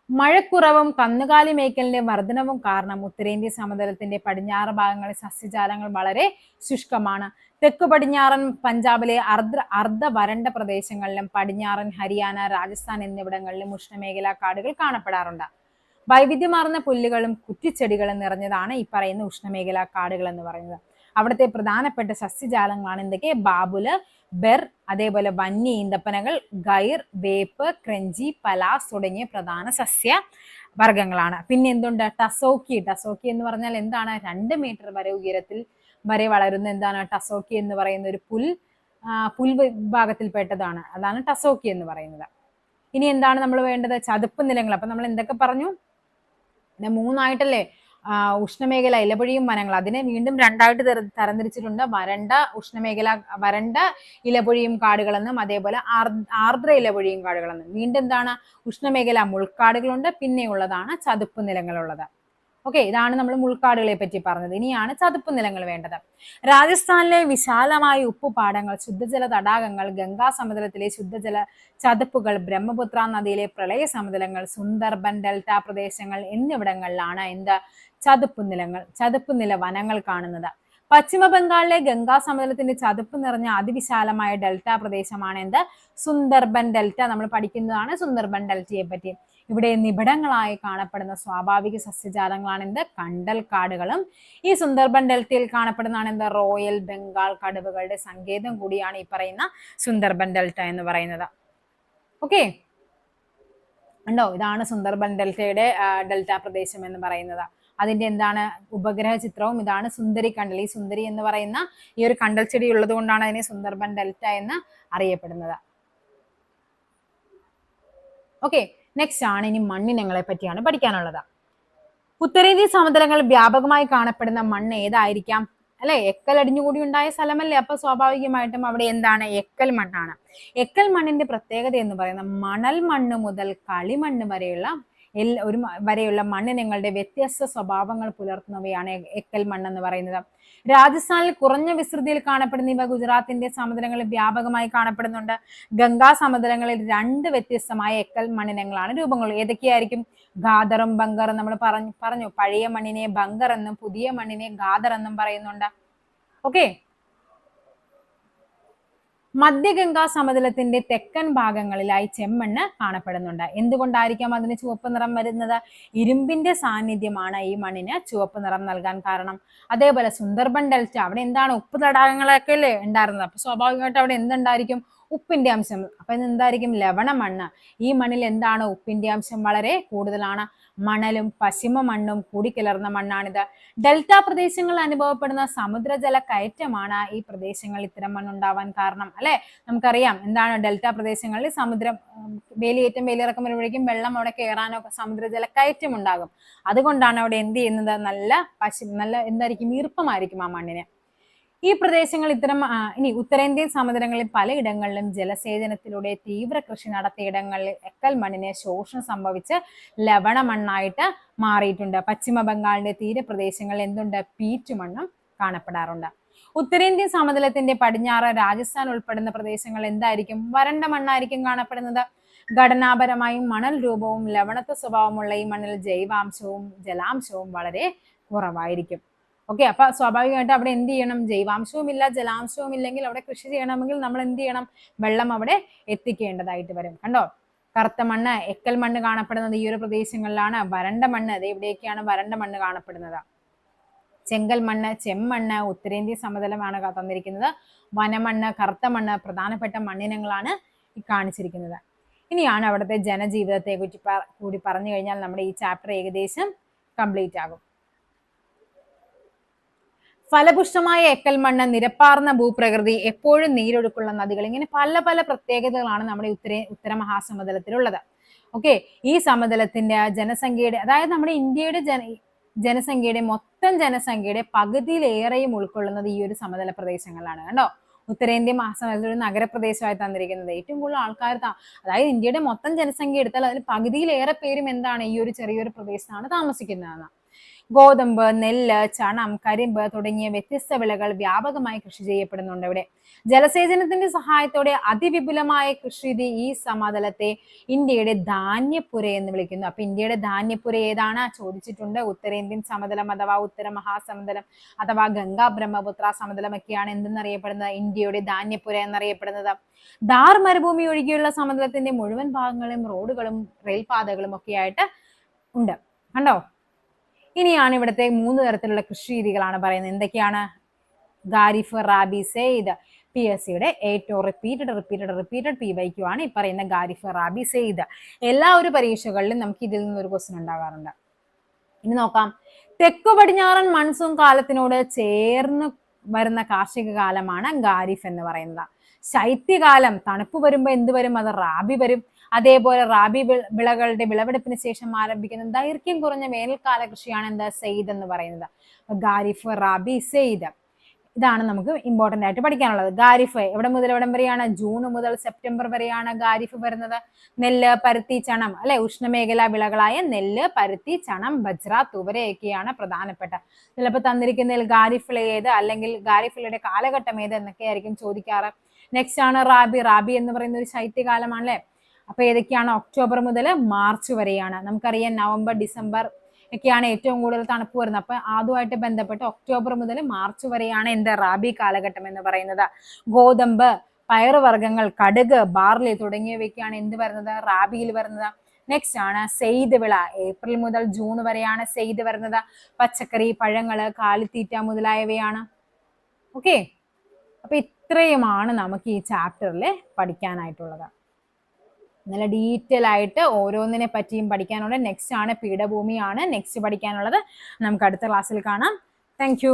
മഴക്കുറവും കന്നുകാലി മേയ്ക്കലിന്റെ വർധനവും കാരണം ഉത്തരേന്ത്യൻ സമതലത്തിന്റെ പടിഞ്ഞാറ് ഭാഗങ്ങളിൽ സസ്യജാലങ്ങൾ വളരെ ശുഷ്കമാണ്. തെക്കു പടിഞ്ഞാറൻ പഞ്ചാബിലെ അർദ്ധ വരണ്ട പ്രദേശങ്ങളിലും പടിഞ്ഞാറൻ ഹരിയാന, രാജസ്ഥാൻ എന്നിവിടങ്ങളിലും ഉഷ്ണമേഖലാ കാടുകൾ കാണപ്പെടാറുണ്ട്. വൈവിധ്യമാർന്ന പുല്ലുകളും കുറ്റിച്ചെടികളും നിറഞ്ഞതാണ് ഈ പറയുന്ന ഉഷ്ണമേഖലാ കാടുകൾ എന്ന് പറയുന്നത്. അവിടുത്തെ പ്രധാനപ്പെട്ട സസ്യജാലങ്ങളാണ് എന്തൊക്കെ? ബാബുല്, ബെർ, അതേപോലെ വന്യ ഈന്തപ്പനകൾ, ഗൈർ, വേപ്പ്, ക്രഞ്ചി, പലാസ് തുടങ്ങിയ പ്രധാന സസ്യ വർഗങ്ങളാണ്. പിന്നെ എന്തുണ്ട്? ടസോക്കി. ടസോക്കി എന്ന് പറഞ്ഞാൽ എന്താണ്? 2 മീറ്റർ വരെ ഉയരത്തിൽ വരെ വളരുന്ന എന്താണ്? ടസോക്കി എന്ന് പറയുന്ന ഒരു പുൽ വിഭാഗത്തിൽപ്പെട്ടതാണ്. അതാണ് ടസോക്കി എന്ന് പറയുന്നത്. ഇനി എന്താണ് നമ്മൾ വേണ്ടത്? ചതുപ്പ് നിലങ്ങൾ. അപ്പൊ നമ്മൾ എന്തൊക്കെ പറഞ്ഞു? 3ആയിട്ടല്ലേ? ഉഷ്ണമേഖല ഇലപൊഴിയും വനങ്ങൾ. അതിനെ വീണ്ടും 2ആയിട്ട് തരംതിരിച്ചിട്ടുണ്ട്. വരണ്ട ഇലപൊഴിയും കാടുകളെന്നും അതേപോലെ ആർദ്ര ഇലപൊഴിയും കാടുകളെന്നും. വീണ്ടും എന്താണ്? ഉഷ്ണമേഖല മുൾക്കാടുകളുണ്ട്, പിന്നെയുള്ളതാണ് ചതുപ്പ് നിലങ്ങളുള്ളത്. ഓക്കെ, ഇതാണ് നമ്മൾ മുൾക്കാടുകളെ പറ്റി പറഞ്ഞത്. ഇനിയാണ് ചതുപ്പ് നിലങ്ങൾ വേണ്ടത്. രാജസ്ഥാനിലെ വിശാലമായ ഉപ്പുപാടങ്ങൾ, ശുദ്ധജല തടാകങ്ങൾ, ഗംഗാ സമതലത്തിലെ ശുദ്ധജല ചതുപ്പുകൾ, ബ്രഹ്മപുത്ര നദിയിലെ പ്രളയ സമതലങ്ങൾ, സുന്ദർബൻ ഡെൽറ്റ പ്രദേശങ്ങൾ എന്നിവിടങ്ങളിലാണ് ചതുപ്പ് നില വനങ്ങൾ കാണുന്നത്. പശ്ചിമ ബംഗാളിലെ ഗംഗാ സമതലത്തിന്റെ ചതുപ്പ് നിറഞ്ഞ അതിവിശാലമായ ഡെൽറ്റ പ്രദേശമാണ് എന്ത്? സുന്ദർബൻ ഡെൽറ്റ. നമ്മൾ പഠിക്കുന്നതാണ് സുന്ദർബൻ ഡെൽറ്റയെ പറ്റി. ഇവിടെ നിബിഡങ്ങളായി കാണപ്പെടുന്ന സ്വാഭാവിക സസ്യജാലങ്ങളാണ് എന്ത്? കണ്ടൽ കാടുകളും. ഈ സുന്ദർബൻ ഡെൽറ്റയിൽ കാണപ്പെടുന്നതാണ് എന്ത്? റോയൽ ബംഗാൾ കടുവകളുടെ സങ്കേതം കൂടിയാണ് ഈ പറയുന്ന സുന്ദർബൻ ഡെൽറ്റ എന്ന് പറയുന്നത്. ഓക്കെ, ഉണ്ടോ? ഇതാണ് സുന്ദർബൻ ഡെൽറ്റയുടെ ഡെൽറ്റ പ്രദേശം എന്ന് പറയുന്നത്. അതിന്റെ എന്താണ് ഉപഗ്രഹ ചിത്രവും ഇതാണ്. സുന്ദരി കണ്ടൽ. ഈ സുന്ദരി എന്ന് പറയുന്ന ഈ ഒരു കണ്ടൽ ചെടി ഉള്ളത് കൊണ്ടാണ് അതിനെ സുന്ദർബൻ ഡെൽറ്റ എന്ന് അറിയപ്പെടുന്നത്. ഓക്കെ, നെക്സ്റ്റ് ആണ് ഇനി മണ്ണിനങ്ങളെ പറ്റിയാണ് പഠിക്കാനുള്ളത്. ഉത്തരേന്ത്യൻ സമതലങ്ങൾ വ്യാപകമായി കാണപ്പെടുന്ന മണ്ണ് ഏതായിരിക്കാം? അല്ലെ, എക്കൽ അടിഞ്ഞുകൂടി ഉണ്ടായ സ്ഥലമല്ലേ, അപ്പൊ സ്വാഭാവികമായിട്ടും അവിടെ എന്താണ്? എക്കൽ മണ്ണാണ്. എക്കൽ മണ്ണിന്റെ പ്രത്യേകത എന്ന് പറയുന്നത് മണൽ മണ്ണ് മുതൽ കളിമണ്ണ് വരെയുള്ള മണ്ണിനങ്ങളുടെ വ്യത്യസ്ത സ്വഭാവങ്ങൾ പുലർത്തുന്നവയാണ് എക്കൽ മണ്ണ് എന്ന് പറയുന്നത്. രാജസ്ഥാനിൽ കുറഞ്ഞ വിസ്തൃതിയിൽ കാണപ്പെടുന്ന ഇവ ഗുജറാത്തിന്റെ സമതലങ്ങളിൽ വ്യാപകമായി കാണപ്പെടുന്നുണ്ട്. ഗംഗാ സമതലങ്ങളിൽ 2 വ്യത്യസ്തമായ എക്കൽ മണ്ണിനങ്ങളാണ് രൂപങ്ങൾ. ഏതൊക്കെയായിരിക്കും? ഖാദറും ബങ്കറും. നമ്മൾ പറഞ്ഞു പഴയ മണ്ണിനെ ബങ്കർ എന്നും പുതിയ മണ്ണിനെ ഖാദർ എന്നും പറയുന്നുണ്ട്. ഓക്കെ, മധ്യഗംഗാ സമതലത്തിന്റെ തെക്കൻ ഭാഗങ്ങളിലായി ചെമ്മണ്ണ് കാണപ്പെടുന്നുണ്ട്. എന്തുകൊണ്ടായിരിക്കാം അതിന് ചുവപ്പ് നിറം വരുന്നത്? ഇരുമ്പിന്റെ സാന്നിധ്യമാണ് ഈ മണ്ണിന് ചുവപ്പ് നിറം നൽകാൻ കാരണം. അതേപോലെ സുന്ദർബൻ ഡെൽറ്റ, അവിടെ എന്താണ്? ഉപ്പ് തടാകങ്ങളൊക്കെ അല്ലേ ഉണ്ടായിരുന്നത്. അപ്പൊ സ്വാഭാവികമായിട്ട് അവിടെ എന്തുണ്ടായിരിക്കും? ഉപ്പിന്റെ അംശം. അപ്പൊ എന്തായിരിക്കും? ലവണ മണ്ണ്. ഈ മണ്ണിൽ എന്താണ്? ഉപ്പിന്റെ അംശം വളരെ കൂടുതലാണ്. മണലും പശ്ചിമ മണ്ണും കൂടിക്കലർന്ന മണ്ണാണിത്. ഡെൽറ്റ പ്രദേശങ്ങളിൽ അനുഭവപ്പെടുന്ന സമുദ്രജല കയറ്റമാണ് ഈ പ്രദേശങ്ങളിൽ ഇത്തരം മണ്ണുണ്ടാവാൻ കാരണം. അല്ലെ, നമുക്കറിയാം എന്താണ്? ഡെൽറ്റ പ്രദേശങ്ങളിൽ സമുദ്രം വേലിയേറ്റം വേലിയിറക്കം വരുമ്പോഴേക്കും വെള്ളം അവിടെ കയറാനോ സമുദ്രജല കയറ്റം ഉണ്ടാകും. അതുകൊണ്ടാണ് അവിടെ എന്ത് ചെയ്യുന്നത്? നല്ല എന്തായിരിക്കും? ഈർപ്പമായിരിക്കും ആ മണ്ണിന്. ഈ പ്രദേശങ്ങൾ ഇനി ഉത്തരേന്ത്യൻ സമതലങ്ങളിൽ പലയിടങ്ങളിലും ജലസേചനത്തിലൂടെ തീവ്ര കൃഷി നടത്തിയിടങ്ങളിൽ എക്കൽ മണ്ണിന് ശോഷണം സംഭവിച്ച് ലവണ മണ്ണായിട്ട് മാറിയിട്ടുണ്ട്. പശ്ചിമ ബംഗാളിന്റെ തീരപ്രദേശങ്ങളിൽ എന്തുണ്ട്? പീറ്റ് മണ്ണും കാണപ്പെടാറുണ്ട്. ഉത്തരേന്ത്യൻ സമതലത്തിന്റെ പടിഞ്ഞാറ് രാജസ്ഥാൻ ഉൾപ്പെടുന്ന പ്രദേശങ്ങൾ എന്തായിരിക്കും? വരണ്ട മണ്ണായിരിക്കും കാണപ്പെടുന്നത്. ഘടനാപരമായും മണൽ രൂപവും ലവണത്വ സ്വഭാവമുള്ള ഈ മണ്ണിൽ ജൈവാംശവും ജലാംശവും വളരെ കുറവായിരിക്കും. ഓക്കെ, അപ്പൊ സ്വാഭാവികമായിട്ട് അവിടെ എന്ത് ചെയ്യണം? ജൈവാംശവും ഇല്ല ജലാംശവും ഇല്ലെങ്കിൽ അവിടെ കൃഷി ചെയ്യണമെങ്കിൽ നമ്മൾ എന്ത് ചെയ്യണം? വെള്ളം അവിടെ എത്തിക്കേണ്ടതായിട്ട് വരും. കണ്ടോ, കറുത്ത മണ്ണ് എക്കൽ മണ്ണ് കാണപ്പെടുന്നത് ഈ ഒരു പ്രദേശങ്ങളിലാണ്. വരണ്ട മണ്ണ് അത് എവിടെയൊക്കെയാണ് വരണ്ട മണ്ണ് കാണപ്പെടുന്നത്? ചെങ്കൽ മണ്ണ്, ചെമ്മണ്ണ് ഉത്തരേന്ത്യൻ സമതലമാണ് തന്നിരിക്കുന്നത്. വനമണ്ണ്, കറുത്ത മണ്ണ് പ്രധാനപ്പെട്ട മണ്ണിനങ്ങളാണ് ഈ കാണിച്ചിരിക്കുന്നത്. ഇനിയാണ് അവിടുത്തെ ജനജീവിതത്തെ കുറിച്ച് കൂടി പറഞ്ഞു കഴിഞ്ഞാൽ നമ്മുടെ ഈ ചാപ്റ്റർ ഏകദേശം കംപ്ലീറ്റ് ആകും. ഫലപുഷ്ടമായ എക്കൽ മണ്ണ്, നിരപ്പാർന്ന ഭൂപ്രകൃതി, എപ്പോഴും നീരൊഴുക്കുള്ള നദികൾ, ഇങ്ങനെ പല പല പ്രത്യേകതകളാണ് നമ്മുടെ ഉത്തര മഹാസമതലത്തിലുള്ളത്. ഓക്കെ, ഈ സമതലത്തിന്റെ ജനസംഖ്യയുടെ, അതായത് നമ്മുടെ ഇന്ത്യയുടെ ജനസംഖ്യയുടെ മൊത്തം ജനസംഖ്യയുടെ പകുതിയിലേറെയും ഉൾക്കൊള്ളുന്നത് ഈ ഒരു സമതല പ്രദേശങ്ങളാണ്. കണ്ടോ, ഉത്തരേന്ത്യ മഹാസമതലത്തിൽ ഒരു നഗരപ്രദേശമായി തന്നിരിക്കുന്നത്. ഏറ്റവും കൂടുതൽ ആൾക്കാർ അതായത് ഇന്ത്യയുടെ മൊത്തം ജനസംഖ്യ എടുത്താൽ അതിൽ പകുതിയിലേറെ പേരും എന്താണ്? ഈ ഒരു ചെറിയൊരു പ്രദേശത്താണ് താമസിക്കുന്നതെന്ന്. ഗോതമ്പ്, നെല്ല്, ചണം, കരിമ്പ് തുടങ്ങിയ വ്യത്യസ്ത വിളകൾ വ്യാപകമായി കൃഷി ചെയ്യപ്പെടുന്നുണ്ട് ഇവിടെ. ജലസേചനത്തിന്റെ സഹായത്തോടെ അതിവിപുലമായ കൃഷിരീതി ഈ സമതലത്തെ ഇന്ത്യയുടെ ധാന്യപ്പുര എന്ന് വിളിക്കുന്നു. അപ്പൊ ഇന്ത്യയുടെ ധാന്യപ്പുര ഏതാണ് ചോദിച്ചിട്ടുണ്ട്. ഉത്തരേന്ത്യൻ സമതലം അഥവാ ഉത്തര മഹാസമതലം അഥവാ ഗംഗാ ബ്രഹ്മപുത്ര സമതലം ഒക്കെയാണ് എന്തെന്നറിയപ്പെടുന്നത്? ഇന്ത്യയുടെ ധാന്യപ്പുര എന്നറിയപ്പെടുന്നത്. ധാർ മരുഭൂമി ഒഴികെയുള്ള സമതലത്തിന്റെ മുഴുവൻ ഭാഗങ്ങളും റോഡുകളും റെയിൽപാതകളും ഒക്കെ ആയിട്ട് ഉണ്ട്. കണ്ടോ, ഇനിയാണ് ഇവിടുത്തെ 3 തരത്തിലുള്ള കൃഷി രീതികളാണ് പറയുന്നത്. എന്തൊക്കെയാണ്? ഖാരിഫ്, റാബി, സെയ്ദ്. PSCയുടെ ഏറ്റവും റിപ്പീറ്റഡ് PYQ ആണ് ഈ പറയുന്ന ഖാരിഫ്, റാബി, സെയ്ദ്. എല്ലാ ഒരു പരീക്ഷകളിലും നമുക്ക് ഇതിൽ നിന്നൊരു ക്വസ്റ്റ്യൻ ഉണ്ടാകാറുണ്ട്. ഇനി നോക്കാം. തെക്കു പടിഞ്ഞാറൻ മൺസൂൺ കാലത്തിനോട് ചേർന്ന് വരുന്ന കാർഷിക കാലമാണ് ഖാരിഫ് എന്ന് പറയുന്നത്. ശൈത്യകാലം തണുപ്പ് വരുമ്പോ എന്ത് വരും? അത് റാബി വരും. അതേപോലെ റാബി വിളകളുടെ വിളവെടുപ്പിന് ശേഷം ആരംഭിക്കുന്ന ദൈർഘ്യം കുറഞ്ഞ വേനൽക്കാല കൃഷിയാണ് എന്താ? സെയ്ദ് എന്ന് പറയുന്നത്. ഖാരിഫ്, റാബി, സെയ്ദ് ഇതാണ് നമുക്ക് ഇമ്പോർട്ടന്റ് ആയിട്ട് പഠിക്കാനുള്ളത്. ഖാരിഫ് എവിടെ മുതൽ എവിടം വരെയാണ്? ജൂൺ മുതൽ സെപ്റ്റംബർ വരെയാണ് ഖാരിഫ് വരുന്നത്. നെല്ല്, പരുത്തി, ചണം അല്ലെ, ഉഷ്ണമേഖലാ വിളകളായ നെല്ല്, പരുത്തി, ചണം, ബജ്ര, തുവരയൊക്കെയാണ് പ്രധാനപ്പെട്ട. ചിലപ്പോൾ തന്നിരിക്കുന്നതിൽ ഖാരിഫ് ഏത് അല്ലെങ്കിൽ ഖാരിഫിലയുടെ കാലഘട്ടം ഏത് എന്നൊക്കെ ആയിരിക്കും ചോദിക്കാറ്. നെക്സ്റ്റ് ആണ് റാബി. റാബി എന്ന് പറയുന്ന ഒരു ശൈത്യകാലമാണ് അല്ലെ. അപ്പൊ ഏതൊക്കെയാണ്? ഒക്ടോബർ മുതൽ മാർച്ച് വരെയാണ്. നമുക്കറിയാം നവംബർ, ഡിസംബർ ഒക്കെയാണ് ഏറ്റവും കൂടുതൽ തണുപ്പ് വരുന്നത്. അപ്പൊ അതുമായിട്ട് ബന്ധപ്പെട്ട് ഒക്ടോബർ മുതൽ മാർച്ച് വരെയാണ് എന്ത് റാബി കാലഘട്ടം എന്ന് പറയുന്നത്. ഗോതമ്പ്, പയറുവർഗ്ഗങ്ങൾ, കടുക്, ബാർലി തുടങ്ങിയവയ്ക്കാണ് എന്ത് വരുന്നത്, റാബിയിൽ വരുന്നത്. നെക്സ്റ്റ് ആണ് സെയ്ദ് വിള. ഏപ്രിൽ മുതൽ ജൂൺ വരെയാണ് സെയ്ദ് വരുന്നത്. പച്ചക്കറി, പഴങ്ങള്, കാലിത്തീറ്റ മുതലായവയാണ്. ഓക്കെ, അപ്പൊ ഇത്രയുമാണ് നമുക്ക് ഈ ചാപ്റ്ററിൽ പഠിക്കാനായിട്ടുള്ളത്. നല്ല ഡീറ്റെയിൽ ആയിട്ട് ഓരോന്നിനെ പറ്റിയും പഠിക്കാനുണ്ട്. നെക്സ്റ്റ് ആണ് പീഠഭൂമിയാണ് നെക്സ്റ്റ് പഠിക്കാനുള്ളത്. നമുക്ക് അടുത്ത ക്ലാസ്സിൽ കാണാം. താങ്ക്